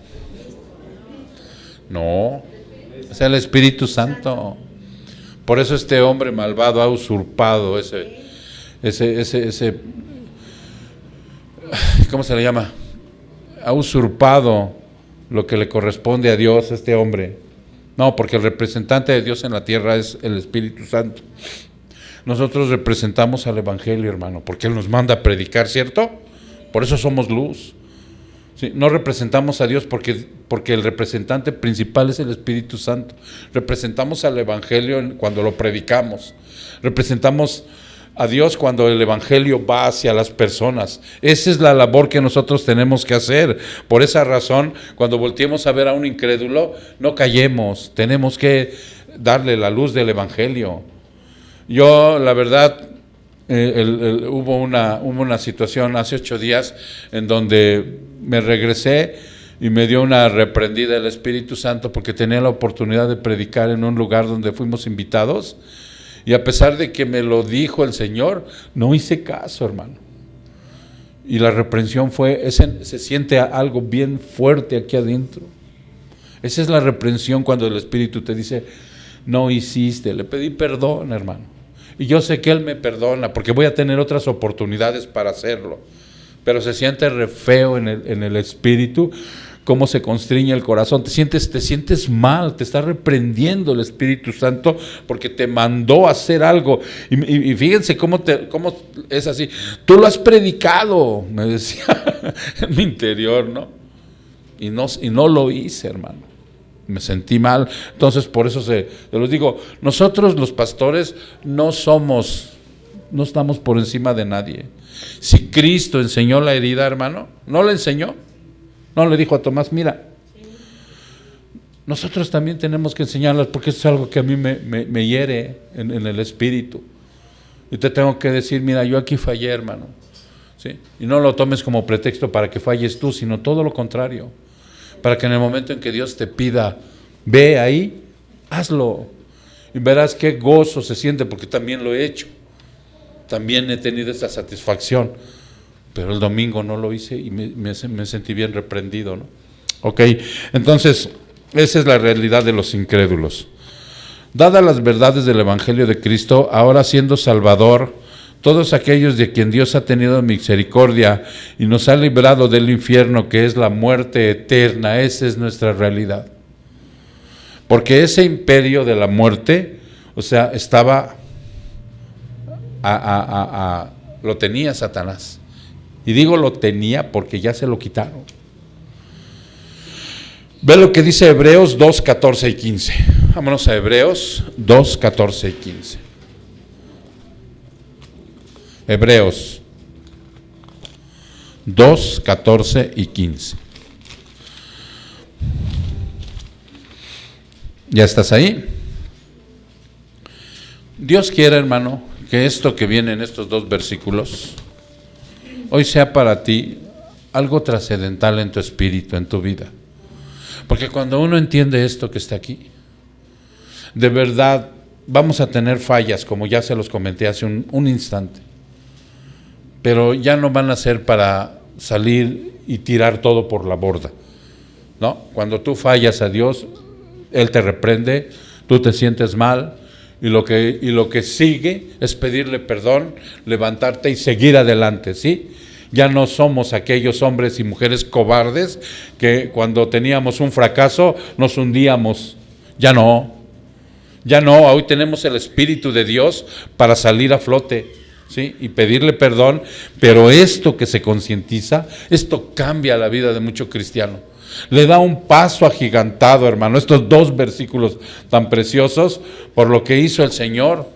es el Espíritu Santo. Por eso este hombre malvado ha usurpado ese ¿cómo se le llama? Ha usurpado lo que le corresponde a Dios, este hombre. No, porque el representante de Dios en la tierra es el Espíritu Santo. Nosotros representamos al Evangelio, hermano, porque Él nos manda a predicar, ¿cierto? Por eso somos luz. Sí, no representamos a Dios porque el representante principal es el Espíritu Santo. Representamos al Evangelio cuando lo predicamos. Representamos a Dios cuando el Evangelio va hacia las personas. Esa es la labor que nosotros tenemos que hacer. Por esa razón, cuando volteemos a ver a un incrédulo, no callemos. Tenemos que darle la luz del Evangelio. Yo, la verdad, hubo una situación hace 8 días en donde me regresé y me dio una reprendida el Espíritu Santo porque tenía la oportunidad de predicar en un lugar donde fuimos invitados y a pesar de que me lo dijo el Señor, no hice caso, hermano. Y la reprensión se siente algo bien fuerte aquí adentro. Esa es la reprensión cuando el Espíritu te dice, no hiciste, le pedí perdón, hermano. Y yo sé que Él me perdona porque voy a tener otras oportunidades para hacerlo. Pero se siente re feo en el espíritu, cómo se constriñe el corazón. Te sientes mal, te está reprendiendo el Espíritu Santo porque te mandó a hacer algo. Y fíjense cómo es así. Tú lo has predicado, me decía en mi interior, ¿no? Y no lo hice, hermano. Me sentí mal. Entonces, por eso se los digo, nosotros los pastores no estamos por encima de nadie. Si Cristo enseñó la herida, hermano, ¿no la enseñó? No le dijo a Tomás, mira, nosotros también tenemos que enseñarlas porque es algo que a mí me hiere en el espíritu. Y te tengo que decir, mira, yo aquí fallé, hermano. ¿Sí? Y no lo tomes como pretexto para que falles tú, sino todo lo contrario. Para que en el momento en que Dios te pida, ve ahí, hazlo. Y verás qué gozo se siente, porque también lo he hecho. También he tenido esa satisfacción. Pero el domingo no lo hice y me sentí bien reprendido, ¿no? Ok, entonces, esa es la realidad de los incrédulos. Dadas las verdades del Evangelio de Cristo, ahora siendo Salvador, todos aquellos de quien Dios ha tenido misericordia y nos ha librado del infierno, que es la muerte eterna, esa es nuestra realidad. Porque ese imperio de la muerte, o sea, estaba, lo tenía Satanás. Y digo lo tenía porque ya se lo quitaron. Ve lo que dice Hebreos 2, 14 y 15. Vámonos a Hebreos 2, 14 y 15. Hebreos 2, 14 y 15. ¿Ya estás ahí? Dios quiere, hermano, que esto que viene en estos 2 versículos hoy sea para ti algo trascendental en tu espíritu, en tu vida. Porque cuando uno entiende esto que está aquí, de verdad vamos a tener fallas, como ya se los comenté hace un instante. Pero ya no van a ser para salir y tirar todo por la borda, ¿no? Cuando tú fallas a Dios, Él te reprende, tú te sientes mal, y lo que sigue es pedirle perdón, levantarte y seguir adelante, ¿sí? Ya no somos aquellos hombres y mujeres cobardes que cuando teníamos un fracaso nos hundíamos. Ya no, hoy tenemos el Espíritu de Dios para salir a flote. ¿sí? Y pedirle perdón, pero esto que se concientiza, esto cambia la vida de mucho cristiano. Le da un paso agigantado, hermano, estos 2 versículos tan preciosos por lo que hizo el Señor.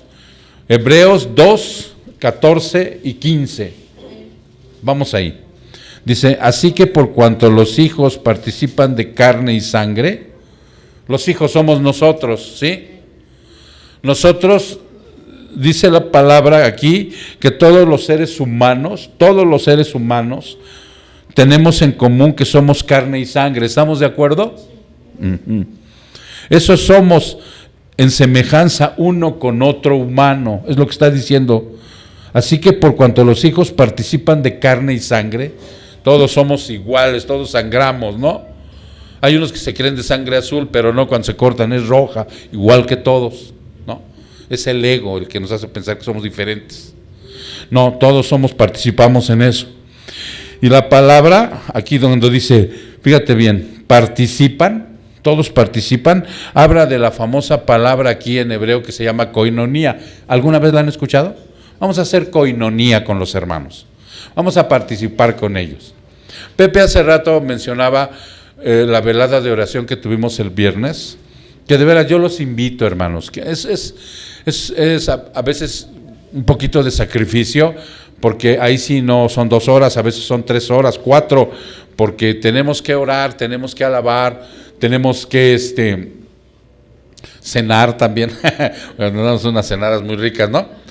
Hebreos 2, 14 y 15. Vamos ahí. Dice, así que por cuanto los hijos participan de carne y sangre, los hijos somos nosotros, ¿sí? Nosotros, dice la palabra aquí, que todos los seres humanos, tenemos en común que somos carne y sangre. ¿Estamos de acuerdo? Uh-huh. Eso somos en semejanza uno con otro humano, es lo que está diciendo. Así que por cuanto los hijos participan de carne y sangre, todos somos iguales, todos sangramos, ¿no? Hay unos que se creen de sangre azul, pero no, cuando se cortan es roja, igual que todos, ¿no? Es el ego el que nos hace pensar que somos diferentes. No, todos participamos en eso. Y la palabra, aquí donde dice, fíjate bien, participan, todos participan, habla de la famosa palabra aquí en hebreo que se llama koinonía. ¿Alguna vez la han escuchado? Vamos a hacer koinonía con los hermanos, vamos a participar con ellos. Pepe hace rato mencionaba la velada de oración que tuvimos el viernes, que de veras yo los invito, hermanos, que es a veces un poquito de sacrificio, porque ahí sí no son 2 horas, a veces son 3 horas, 4, porque tenemos que orar, tenemos que alabar, tenemos que cenar también, nos damos unas cenadas muy ricas, ¿no?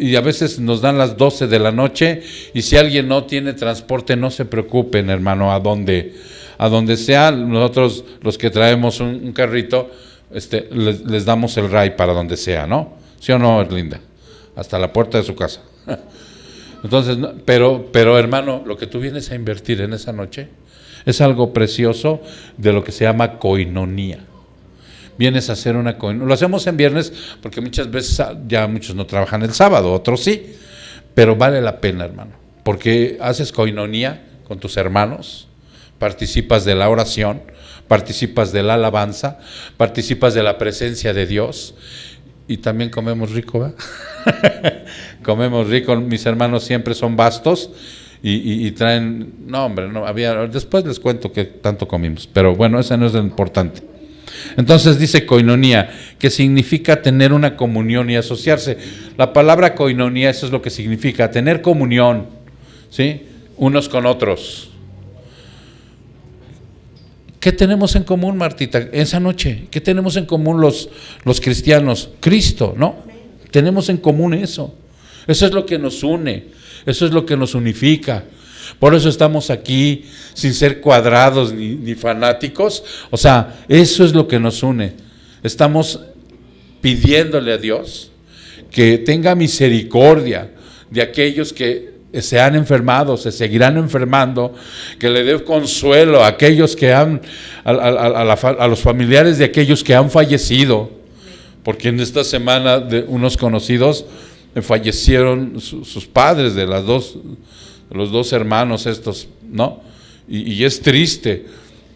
Y a veces nos dan las 12 de la noche, y si alguien no tiene transporte, no se preocupen, hermano, a donde sea, nosotros los que traemos un carrito, les damos el ride para donde sea, ¿no? ¿Sí o no, Erlinda? Hasta la puerta de su casa. Entonces, pero hermano, lo que tú vienes a invertir en esa noche es algo precioso de lo que se llama koinonía. Vienes a hacer una koinonía. Lo hacemos en viernes porque muchas veces ya muchos no trabajan el sábado, otros sí, pero vale la pena, hermano, porque haces koinonía con tus hermanos, participas de la oración, participas de la alabanza, participas de la presencia de Dios. Y también comemos rico, ¿verdad? Comemos rico, mis hermanos siempre son vastos y traen, no hombre, no había, después les cuento qué tanto comimos, pero bueno, eso no es lo importante. Entonces dice koinonía, que significa tener una comunión y asociarse. La palabra koinonía, eso es lo que significa, tener comunión, ¿sí? Unos con otros. ¿Qué tenemos en común, Martita, esa noche? ¿Qué tenemos en común los cristianos? Cristo, ¿no? Tenemos en común eso. Eso es lo que nos une, eso es lo que nos unifica. Por eso estamos aquí sin ser cuadrados ni fanáticos. O sea, eso es lo que nos une. Estamos pidiéndole a Dios que tenga misericordia de aquellos que se han enfermado, se seguirán enfermando, que le dé consuelo a aquellos que a los familiares de aquellos que han fallecido, porque en esta semana de unos conocidos fallecieron sus padres de los 2 hermanos estos, ¿no? Y es triste,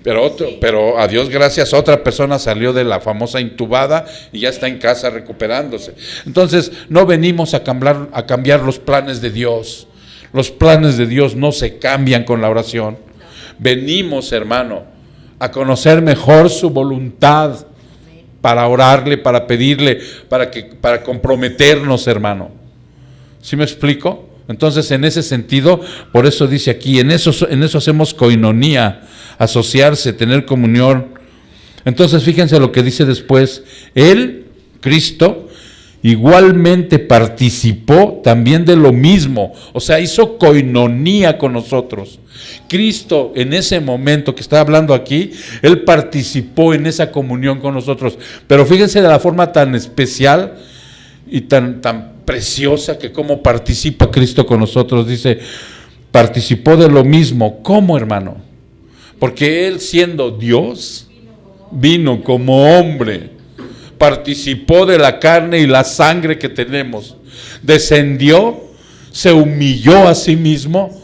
pero a Dios gracias, otra persona salió de la famosa intubada y ya está en casa recuperándose. Entonces no venimos a cambiar los planes de Dios. Los planes de Dios no se cambian con la oración. Venimos, hermano, a conocer mejor su voluntad, para orarle, para pedirle, para comprometernos, hermano. ¿Sí me explico? Entonces, en ese sentido, por eso dice aquí, en eso hacemos koinonía, asociarse, tener comunión. Entonces, fíjense lo que dice después, Él, Cristo, igualmente participó también de lo mismo, o sea, hizo koinonía con nosotros. Cristo, en ese momento que está hablando aquí, Él participó en esa comunión con nosotros, pero fíjense de la forma tan especial y tan preciosa que cómo participa Cristo con nosotros. Dice, participó de lo mismo. ¿Cómo, hermano? Porque Él, siendo Dios, vino como hombre, participó de la carne y la sangre que tenemos, descendió, se humilló a sí mismo,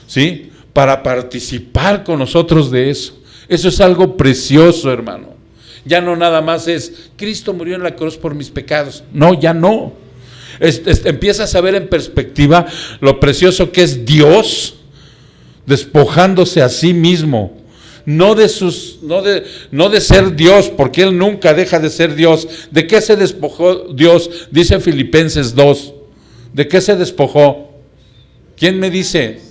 ¿sí? Para participar con nosotros de eso. Eso es algo precioso, hermano. Ya no nada más es, Cristo murió en la cruz por mis pecados. No, ya no. Empiezas a ver en perspectiva lo precioso que es Dios, despojándose a sí mismo. No de ser Dios, porque Él nunca deja de ser Dios. ¿De qué se despojó Dios? Dice Filipenses 2. ¿De qué se despojó? ¿Quién me dice?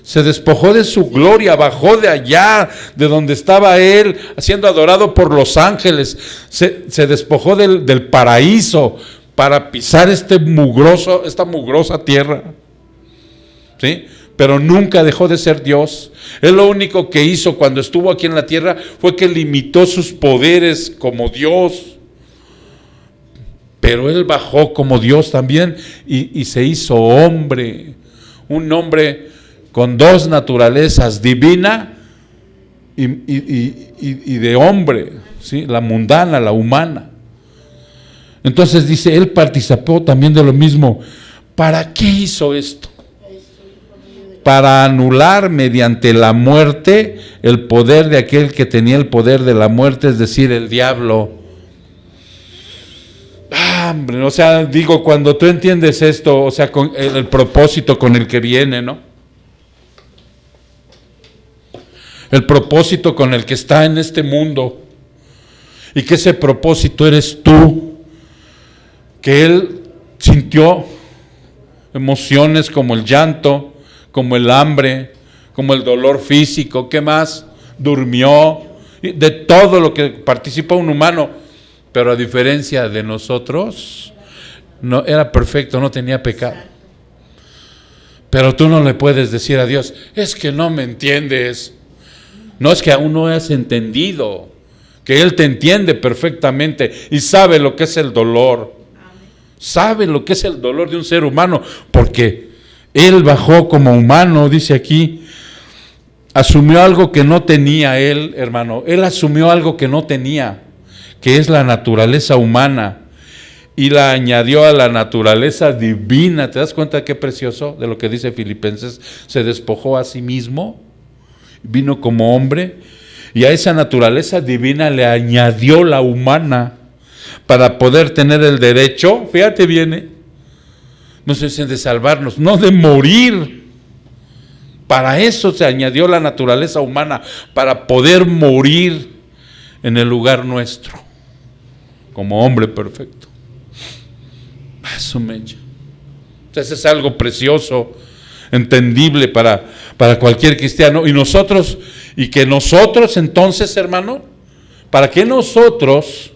Se despojó de su gloria, bajó de allá, de donde estaba Él, siendo adorado por los ángeles. Se despojó del paraíso para pisar esta mugrosa tierra. ¿Sí? Pero nunca dejó de ser Dios. Él lo único que hizo cuando estuvo aquí en la tierra fue que limitó sus poderes como Dios. Pero Él bajó como Dios también y se hizo hombre. Un hombre con dos naturalezas, divina y de hombre, ¿sí? La mundana, la humana. Entonces dice, Él participó también de lo mismo. ¿Para qué hizo esto? Para anular mediante la muerte el poder de aquel que tenía el poder de la muerte, es decir, el diablo. Hombre, o sea, digo, cuando tú entiendes esto, o sea, con el propósito con el que viene, ¿no? El propósito con el que está en este mundo, y que ese propósito eres tú, que Él sintió emociones como el llanto, como el hambre, como el dolor físico, ¿qué más? Durmió, de todo lo que participa un humano, pero a diferencia de nosotros, no era perfecto, no tenía pecado. Pero tú no le puedes decir a Dios, es que no me entiendes. No, es que aún no has entendido, que Él te entiende perfectamente y sabe lo que es el dolor. Sabe lo que es el dolor de un ser humano, porque Él bajó como humano, dice aquí, asumió algo que no tenía Él, hermano. Él asumió algo que no tenía, que es la naturaleza humana, y la añadió a la naturaleza divina. ¿Te das cuenta qué precioso de lo que dice Filipenses? Se despojó a sí mismo, vino como hombre, y a esa naturaleza divina le añadió la humana, para poder tener el derecho, fíjate bien, no se dicen de salvarnos, no de morir. Para eso se añadió la naturaleza humana, para poder morir en el lugar nuestro, como hombre perfecto. Eso me echa. Entonces es algo precioso, entendible para cualquier cristiano. Y que nosotros entonces, hermano, para que nosotros,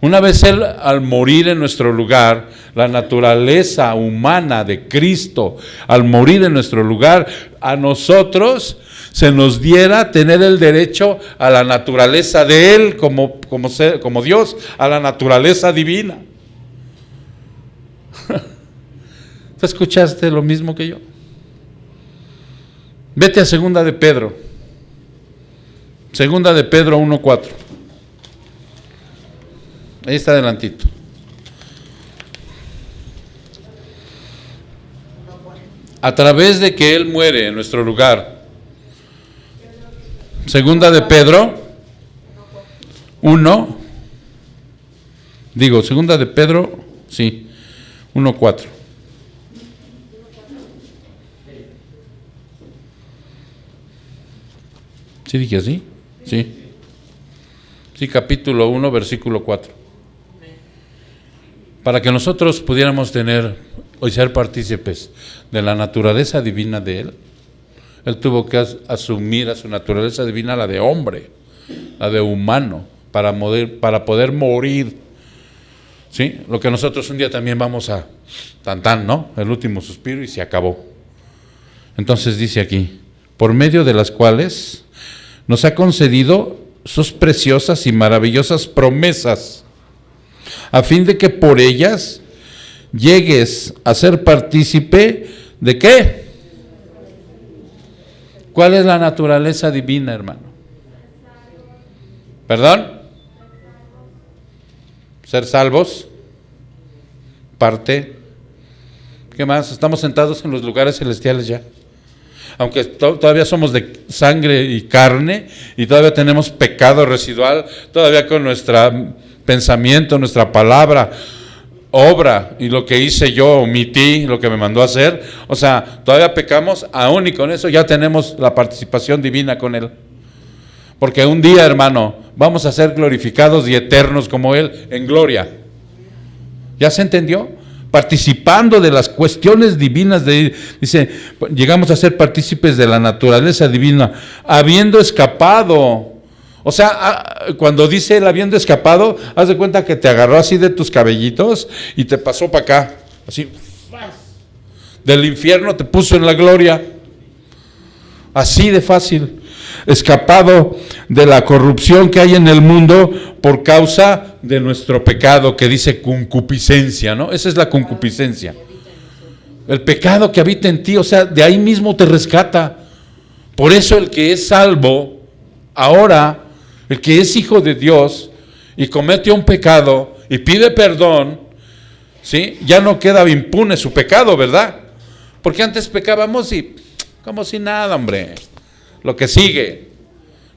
una vez Él al morir en nuestro lugar, la naturaleza humana de Cristo, al morir en nuestro lugar, a nosotros se nos diera tener el derecho a la naturaleza de Él como Dios, a la naturaleza divina. ¿Tú escuchaste lo mismo que yo? Vete a Segunda de Pedro. Segunda de Pedro 1:4. Ahí está adelantito. A través de que Él muere en nuestro lugar. Segunda de Pedro 1. Segunda de Pedro, sí, 1:4. ¿Sí dije así? Sí. Sí, capítulo 1, versículo 4. Para que nosotros pudiéramos tener y ser partícipes de la naturaleza divina de Él, Él tuvo que asumir a su naturaleza divina, la de hombre, la de humano, para poder morir. ¿Sí? Lo que nosotros un día también vamos a ¿no? El último suspiro y se acabó. Entonces dice aquí, por medio de las cuales nos ha concedido sus preciosas y maravillosas promesas, a fin de que por ellas llegues a ser partícipe ¿de qué? ¿Cuál es la naturaleza divina, hermano? ¿Perdón? Ser salvos. Parte. ¿Qué más? Estamos sentados en los lugares celestiales ya. aunque todavía somos de sangre y carne, y todavía tenemos pecado residual, todavía con nuestro pensamiento, nuestra palabra, obra, y lo que hice yo, omití, lo que me mandó a hacer, o sea, todavía pecamos, aún y con eso ya tenemos la participación divina con Él. Porque un día, hermano, vamos a ser glorificados y eternos como Él, en gloria. ¿Ya se entendió? Participando de las cuestiones divinas dice, llegamos a ser partícipes de la naturaleza divina, habiendo escapado. O sea, cuando dice él habiendo escapado, haz de cuenta que te agarró así de tus cabellitos y te pasó para acá, así, del infierno te puso en la gloria, así de fácil. Escapado de la corrupción que hay en el mundo por causa de nuestro pecado, que dice concupiscencia, ¿no? Esa es la concupiscencia. El pecado que habita en ti, o sea, de ahí mismo te rescata. Por eso el que es salvo, ahora, el que es hijo de Dios y comete un pecado y pide perdón, ¿sí? Ya no queda impune su pecado, ¿verdad? Porque antes pecábamos y como si nada, hombre. Lo que sigue.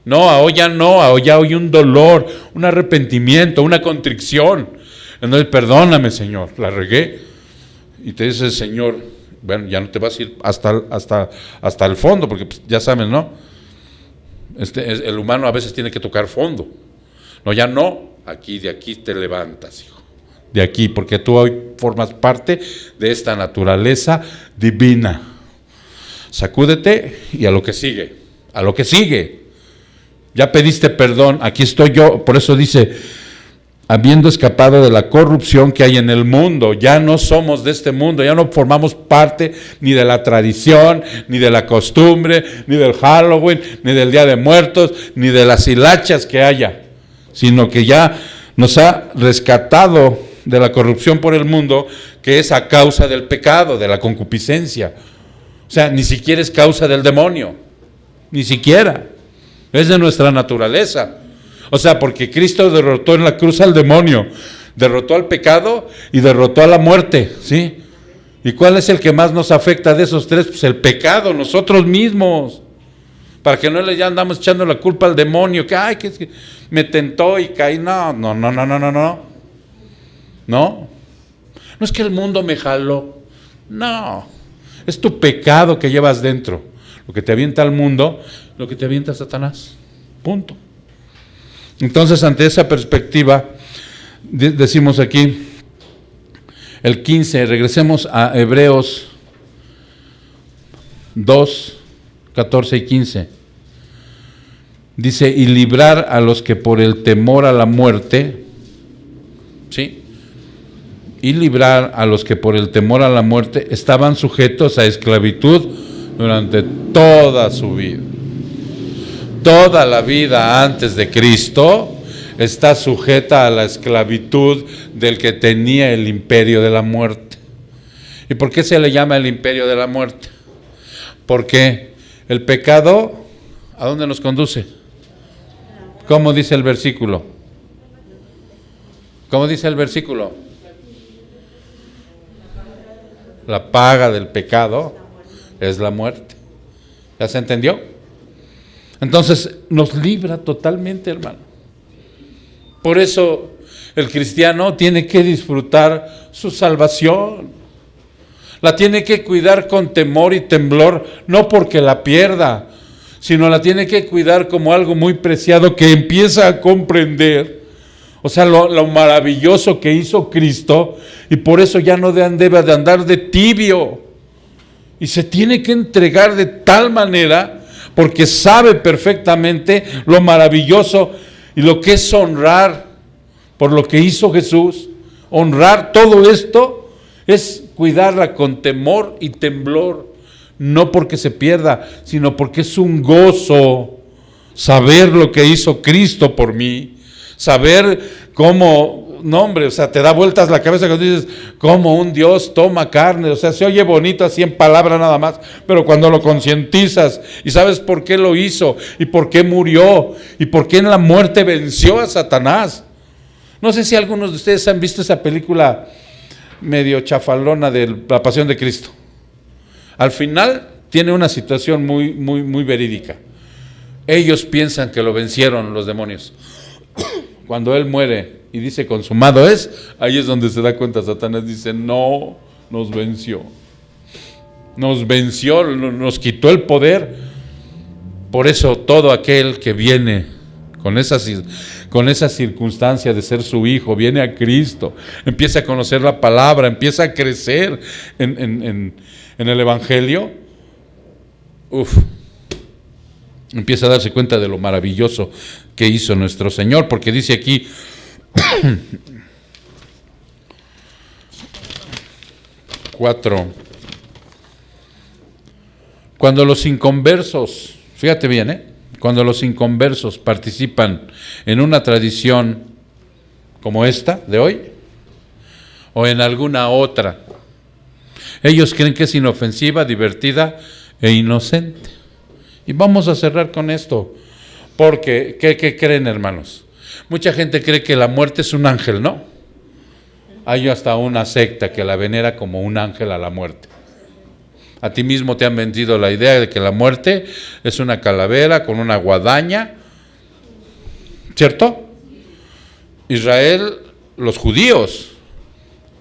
No, ahora ya hay un dolor, un arrepentimiento, una contrición. Entonces, perdóname, Señor, la regué. Y te dice el Señor, bueno, ya no te vas a ir hasta el fondo, porque pues, ya saben, ¿no? El humano a veces tiene que tocar fondo. No, ya no, de aquí te levantas, hijo. De aquí, porque tú hoy formas parte de esta naturaleza divina. Sacúdete y a lo que sigue. A lo que sigue. Ya pediste perdón, aquí estoy yo. Por eso dice, habiendo escapado de la corrupción que hay en el mundo, ya no somos de este mundo, ya no formamos parte ni de la tradición, ni de la costumbre, ni del Halloween, ni del Día de Muertos, ni de las hilachas que haya, sino que ya nos ha rescatado de la corrupción por el mundo, que es a causa del pecado, de la concupiscencia. O sea, ni siquiera es causa del demonio. Ni siquiera, es de nuestra naturaleza. O sea, porque Cristo derrotó en la cruz al demonio, derrotó al pecado y derrotó a la muerte, ¿sí? ¿Y cuál es el que más nos afecta de esos tres? Pues el pecado, nosotros mismos. Para que no le ya andamos echando la culpa al demonio, que ay, que me tentó y caí. No. No es que el mundo me jaló. No, es tu pecado que llevas dentro. Lo que te avienta al mundo, lo que te avienta Satanás. Punto. Entonces, ante esa perspectiva, decimos aquí, el 15, regresemos a Hebreos 2, 14 y 15. Dice, y librar a los que por el temor a la muerte, ¿sí? Y librar a los que por el temor a la muerte estaban sujetos a esclavitud durante toda su vida. Toda la vida antes de Cristo está sujeta a la esclavitud del que tenía el imperio de la muerte. ¿Y por qué se le llama el imperio de la muerte? Porque el pecado, ¿a dónde nos conduce? ¿Cómo dice el versículo? ¿Cómo dice el versículo? La paga del pecado es la muerte. ¿Ya se entendió? Entonces nos libra totalmente, hermano. Por eso el cristiano tiene que disfrutar su salvación. La tiene que cuidar con temor y temblor, no porque la pierda, sino la tiene que cuidar como algo muy preciado que empieza a comprender. O sea, lo maravilloso que hizo Cristo, y por eso ya no debe de andar de tibio. Y se tiene que entregar de tal manera, porque sabe perfectamente lo maravilloso y lo que es honrar por lo que hizo Jesús. Honrar todo esto es cuidarla con temor y temblor, no porque se pierda, sino porque es un gozo saber lo que hizo Cristo por mí, saber cómo... No, hombre, o sea, te da vueltas la cabeza cuando dices, cómo un Dios toma carne, o sea, se oye bonito así en palabras nada más, pero cuando lo concientizas y sabes por qué lo hizo, y por qué murió, y por qué en la muerte venció a Satanás. No sé si algunos de ustedes han visto esa película medio chafalona de La Pasión de Cristo. Al final tiene una situación muy verídica. Ellos piensan que lo vencieron los demonios. Cuando él muere y dice consumado es, ahí es donde se da cuenta Satanás, dice no, nos venció, nos quitó el poder. Por eso todo aquel que viene con esa circunstancia de ser su hijo, viene a Cristo, empieza a conocer la palabra, empieza a crecer en el Evangelio, empieza a darse cuenta de lo maravilloso que hizo nuestro Señor, porque dice aquí, cuando los inconversos, fíjate bien, cuando los inconversos participan en una tradición como esta de hoy, o en alguna otra, ellos creen que es inofensiva, divertida e inocente. Y vamos a cerrar con esto, porque, ¿qué creen, hermanos? Mucha gente cree que la muerte es un ángel, ¿no? Hay hasta una secta que la venera como un ángel a la muerte. A ti mismo te han vendido la idea de que la muerte es una calavera con una guadaña, ¿cierto? Israel, los judíos,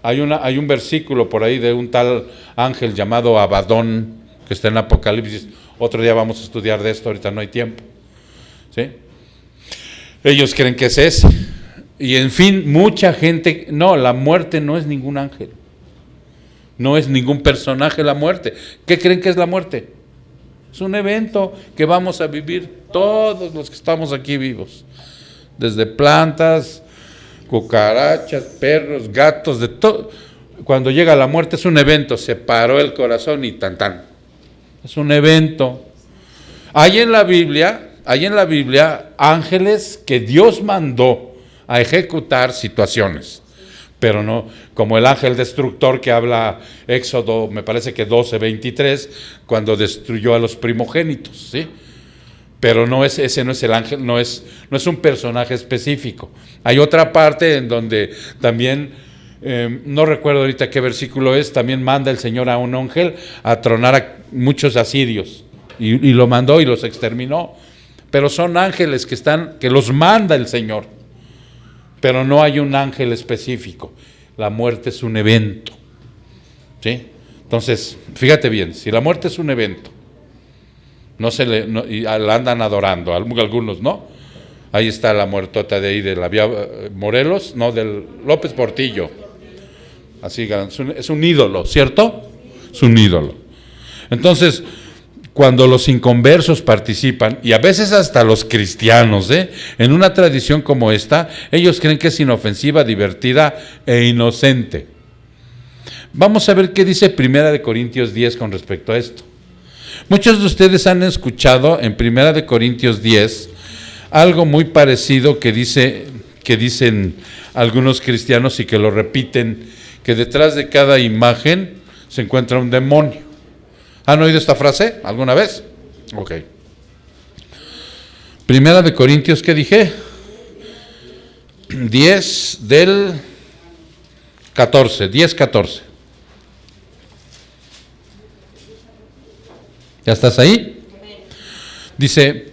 hay un versículo por ahí de un tal ángel llamado Abadón, que está en Apocalipsis. Otro día vamos a estudiar de esto, ahorita no hay tiempo, ¿sí? Ellos creen que es ese. Y en fin, mucha gente, no, la muerte no es ningún ángel. No es ningún personaje la muerte. ¿Qué creen que es la muerte? Es un evento que vamos a vivir todos los que estamos aquí vivos. Desde plantas, cucarachas, perros, gatos, de todo. Cuando llega la muerte es un evento, se paró el corazón y tan tan. Es un evento. Hay en la Biblia ángeles que Dios mandó a ejecutar situaciones, pero no como el ángel destructor que habla Éxodo, me parece que 12:23, cuando destruyó a los primogénitos, ¿sí? Pero ese no es el ángel, no es un personaje específico. Hay otra parte en donde también, no recuerdo ahorita qué versículo es, también manda el Señor a un ángel a tronar a muchos asirios, y lo mandó y los exterminó. Pero son ángeles que los manda el Señor, pero no hay un ángel específico. La muerte es un evento, ¿sí? Entonces, fíjate bien, si la muerte es un evento, y la andan adorando, algunos, ¿no? Ahí está la muertota de ahí de la vía Morelos, no, del López Portillo. Así, es un ídolo, ¿cierto? Es un ídolo. Entonces, cuando los inconversos participan, y a veces hasta los cristianos, en una tradición como esta, ellos creen que es inofensiva, divertida e inocente. Vamos a ver qué dice 1 Corintios 10 con respecto a esto. Muchos de ustedes han escuchado en 1 Corintios 10 algo muy parecido que dicen algunos cristianos y que lo repiten, que detrás de cada imagen se encuentra un demonio. ¿Han oído esta frase alguna vez? Ok. 1 Corintios, ¿qué dije? 10 del 14, 10:14. ¿Ya estás ahí? Dice,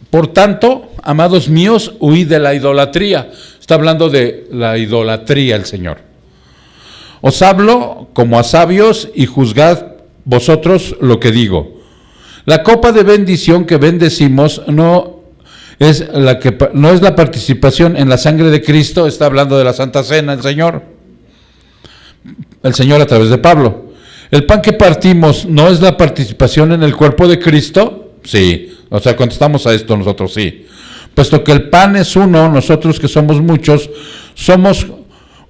por tanto, amados míos, huid de la idolatría. Está hablando de la idolatría el Señor. Os hablo como a sabios y juzgad vosotros lo que digo. La copa de bendición que bendecimos no es la participación en la sangre de Cristo. Está hablando de la Santa Cena el Señor a través de Pablo. El pan que partimos no es la participación en el cuerpo de Cristo. Sí, o sea, contestamos a esto nosotros, sí. Puesto que el pan es uno, nosotros que somos muchos, somos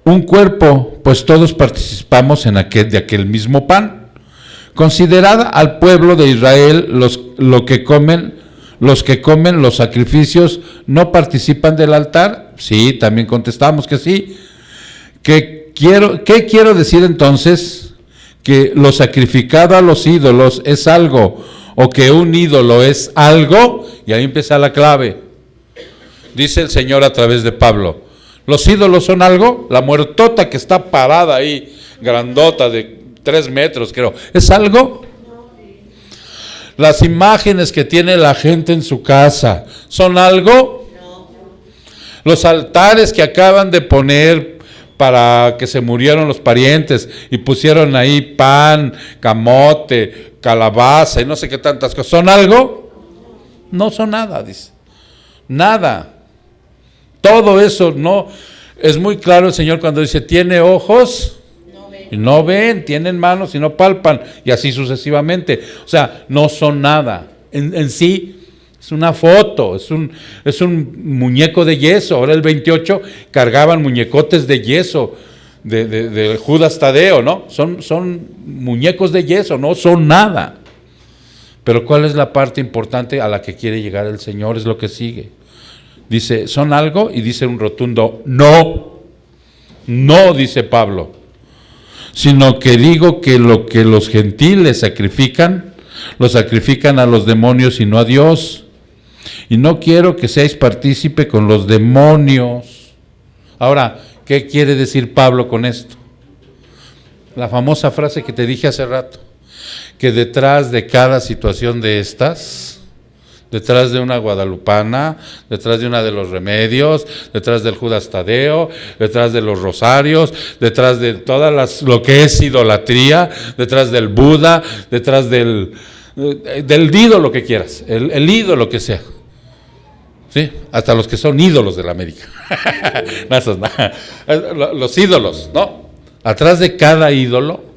un cuerpo, pues todos participamos de aquel mismo pan. Considerad al pueblo de Israel, los que comen los sacrificios, ¿no participan del altar? Sí, también contestamos que sí. ¿Qué quiero decir entonces? Que lo sacrificado a los ídolos es algo, o que un ídolo es algo, y ahí empieza la clave. Dice el Señor a través de Pablo, ¿los ídolos son algo? La muertota que está parada ahí, grandota de 3 metros, creo, ¿es algo? Las imágenes que tiene la gente en su casa, ¿son algo? No. Los altares que acaban de poner para que se murieron los parientes y pusieron ahí pan, camote, calabaza y no sé qué tantas cosas, ¿son algo? No son nada, dice. Nada. Todo eso no. Es muy claro el Señor cuando dice, tiene ojos y no ven, tienen manos y no palpan, y así sucesivamente. O sea, no son nada. En sí, es una foto, es un muñeco de yeso. Ahora el 28 cargaban muñecotes de yeso de Judas Tadeo, ¿no? Son muñecos de yeso, no son nada. Pero ¿cuál es la parte importante a la que quiere llegar el Señor? Es lo que sigue. Dice, ¿son algo? Y dice un rotundo, no. No, dice Pablo. Sino que digo que lo que los gentiles sacrifican, lo sacrifican a los demonios y no a Dios. Y no quiero que seáis partícipe con los demonios. Ahora, ¿qué quiere decir Pablo con esto? La famosa frase que te dije hace rato, que detrás de cada situación de estas, detrás de una guadalupana, detrás de una de los remedios, detrás del Judas Tadeo, detrás de los rosarios, detrás de todas lo que es idolatría, detrás del Buda, detrás del ídolo que quieras, el ídolo que sea. ¿Sí? Hasta los que son ídolos de la América. No, esos no. Los ídolos, ¿no? Atrás de cada ídolo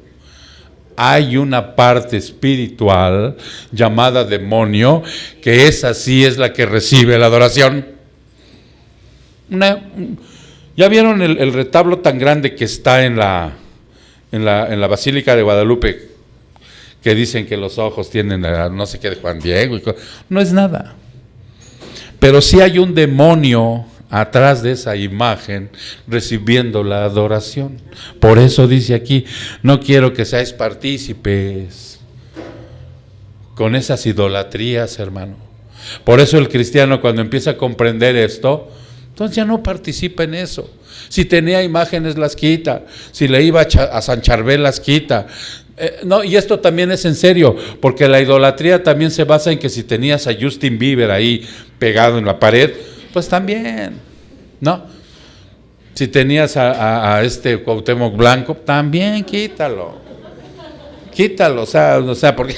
hay una parte espiritual llamada demonio, que esa sí es la que recibe la adoración. ¿Ya vieron el retablo tan grande que está en la Basílica de Guadalupe? Que dicen que los ojos tienen no sé qué de Juan Diego. No es nada. Pero sí hay un demonio atrás de esa imagen recibiendo la adoración. Por eso dice aquí, no quiero que seáis partícipes con esas idolatrías, hermano. Por eso el cristiano, cuando empieza a comprender esto, entonces ya no participa en eso. Si tenía imágenes, las quita. Si le iba a San Charbel, las quita. No, y esto también es en serio, porque la idolatría también se basa en que si tenías a Justin Bieber ahí pegado en la pared, pues también, ¿no? Si tenías a este Cuauhtémoc Blanco, también quítalo, o sea, porque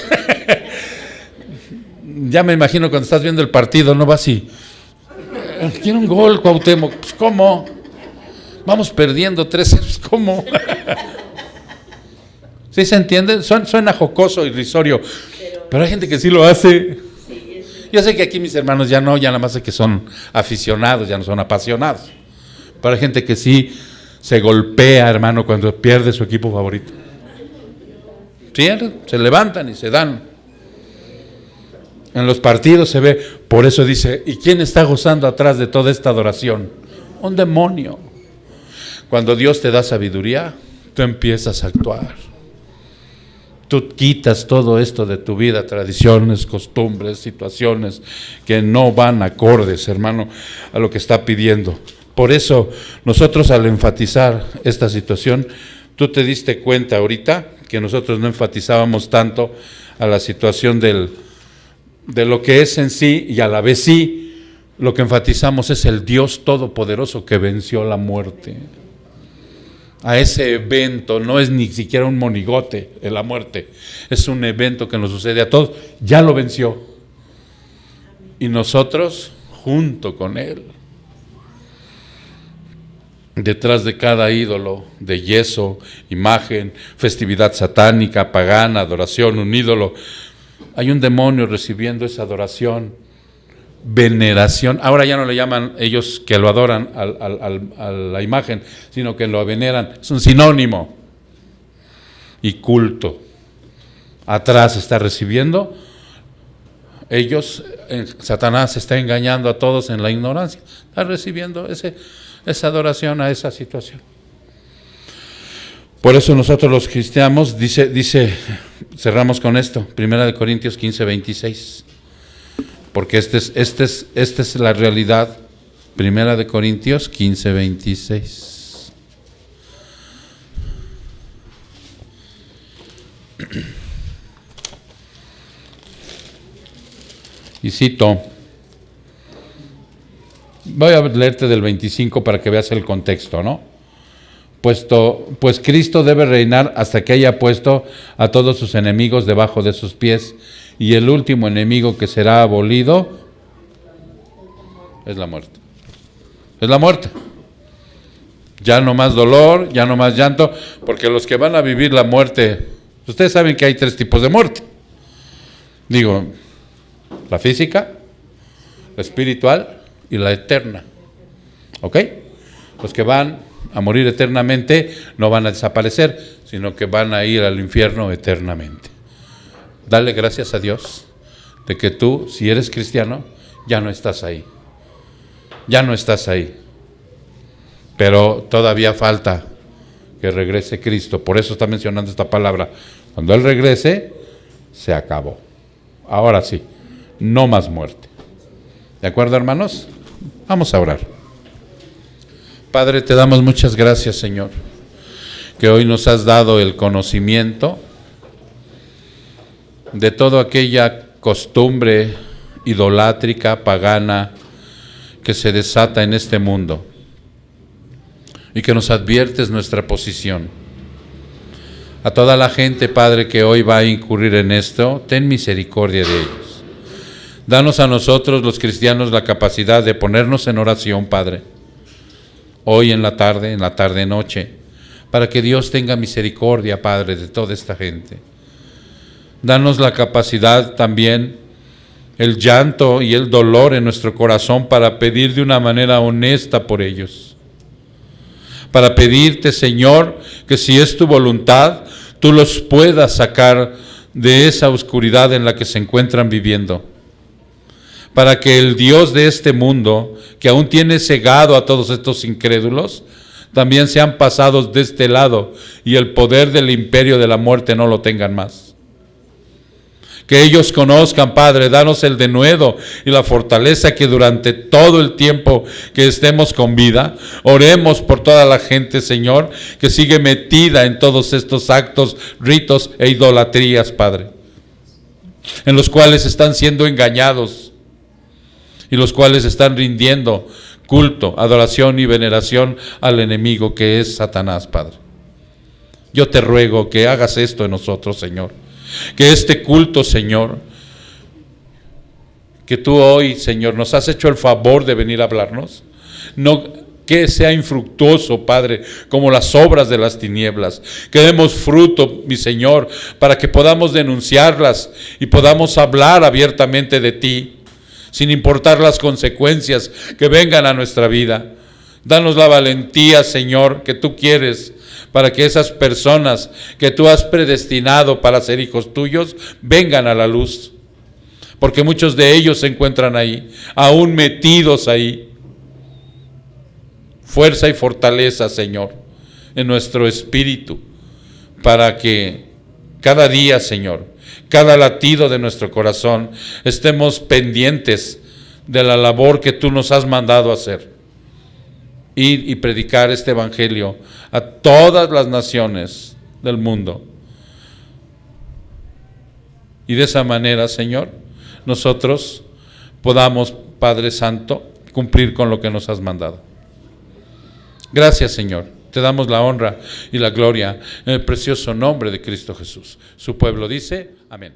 ya me imagino cuando estás viendo el partido, no vas así, quiero un gol, Cuauhtémoc, pues ¿cómo? Vamos perdiendo 3, pues, ¿cómo? ¿Sí se entiende? Suena jocoso, irrisorio, pero hay gente que sí lo hace. Yo sé que aquí mis hermanos ya nada más es que son aficionados, ya no son apasionados. Pero hay gente que sí se golpea, hermano, cuando pierde su equipo favorito. Sí, se levantan y se dan. En los partidos se ve, por eso dice, ¿y quién está gozando atrás de toda esta adoración? Un demonio. Cuando Dios te da sabiduría, tú empiezas a actuar. Tú quitas todo esto de tu vida, tradiciones, costumbres, situaciones que no van acordes, hermano, a lo que está pidiendo. Por eso, nosotros al enfatizar esta situación, tú te diste cuenta ahorita que nosotros no enfatizábamos tanto a la situación de lo que es en sí, y a la vez sí, lo que enfatizamos es el Dios Todopoderoso que venció la muerte. A ese evento, no es ni siquiera un monigote de la muerte, es un evento que nos sucede a todos, ya lo venció. Y nosotros, junto con Él, detrás de cada ídolo de yeso, imagen, festividad satánica, pagana, adoración, un ídolo, hay un demonio recibiendo esa adoración, veneración. Ahora ya no le llaman ellos que lo adoran a la imagen, sino que lo veneran. Es un sinónimo. Y culto. Atrás está recibiendo. Ellos, Satanás está engañando a todos en la ignorancia. Está recibiendo esa adoración a esa situación. Por eso nosotros los cristianos, dice, cerramos con esto, 1 Corintios 15, 26. Porque esta es la realidad. 1 Corintios 15, 26. Y cito, voy a leerte del 25 para que veas el contexto, ¿no? Pues Cristo debe reinar hasta que haya puesto a todos sus enemigos debajo de sus pies, y el último enemigo que será abolido es la muerte. Es la muerte. Ya no más dolor, ya no más llanto, porque los que van a vivir la muerte, ustedes saben que hay 3 tipos de muerte. Digo, la física, la espiritual y la eterna. ¿Ok? Los que van a morir eternamente no van a desaparecer, sino que van a ir al infierno eternamente. Dale gracias a Dios de que tú, si eres cristiano, ya no estás ahí. Ya no estás ahí. Pero todavía falta que regrese Cristo. Por eso está mencionando esta palabra. Cuando Él regrese, se acabó. Ahora sí, no más muerte. ¿De acuerdo, hermanos? Vamos a orar. Padre, te damos muchas gracias, Señor, que hoy nos has dado el conocimiento de toda aquella costumbre idolátrica, pagana, que se desata en este mundo, y que nos adviertes nuestra posición. A toda la gente, Padre, que hoy va a incurrir en esto, ten misericordia de ellos. Danos a nosotros, los cristianos, la capacidad de ponernos en oración, Padre, hoy en la tarde noche, para que Dios tenga misericordia, Padre, de toda esta gente. Danos la capacidad también, el llanto y el dolor en nuestro corazón para pedir de una manera honesta por ellos. Para pedirte, Señor, que si es tu voluntad, tú los puedas sacar de esa oscuridad en la que se encuentran viviendo. Para que el Dios de este mundo, que aún tiene cegado a todos estos incrédulos, también sean pasados de este lado y el poder del imperio de la muerte no lo tengan más. Que ellos conozcan, Padre, danos el denuedo y la fortaleza que durante todo el tiempo que estemos con vida, oremos por toda la gente, Señor, que sigue metida en todos estos actos, ritos e idolatrías, Padre, en los cuales están siendo engañados y los cuales están rindiendo culto, adoración y veneración al enemigo que es Satanás, Padre. Yo te ruego que hagas esto en nosotros, Señor. Que este culto, Señor, que tú hoy, Señor, nos has hecho el favor de venir a hablarnos, no que sea infructuoso, Padre, como las obras de las tinieblas. Que demos fruto, mi Señor, para que podamos denunciarlas y podamos hablar abiertamente de ti, sin importar las consecuencias que vengan a nuestra vida. Danos la valentía, Señor, que tú quieres, para que esas personas que tú has predestinado para ser hijos tuyos vengan a la luz, porque muchos de ellos se encuentran ahí, aún metidos ahí. Fuerza y fortaleza, Señor, en nuestro espíritu, para que cada día, Señor, cada latido de nuestro corazón, estemos pendientes de la labor que tú nos has mandado hacer. Ir y predicar este evangelio a todas las naciones del mundo. Y de esa manera, Señor, nosotros podamos, Padre Santo, cumplir con lo que nos has mandado. Gracias, Señor. Te damos la honra y la gloria en el precioso nombre de Cristo Jesús. Su pueblo dice, amén.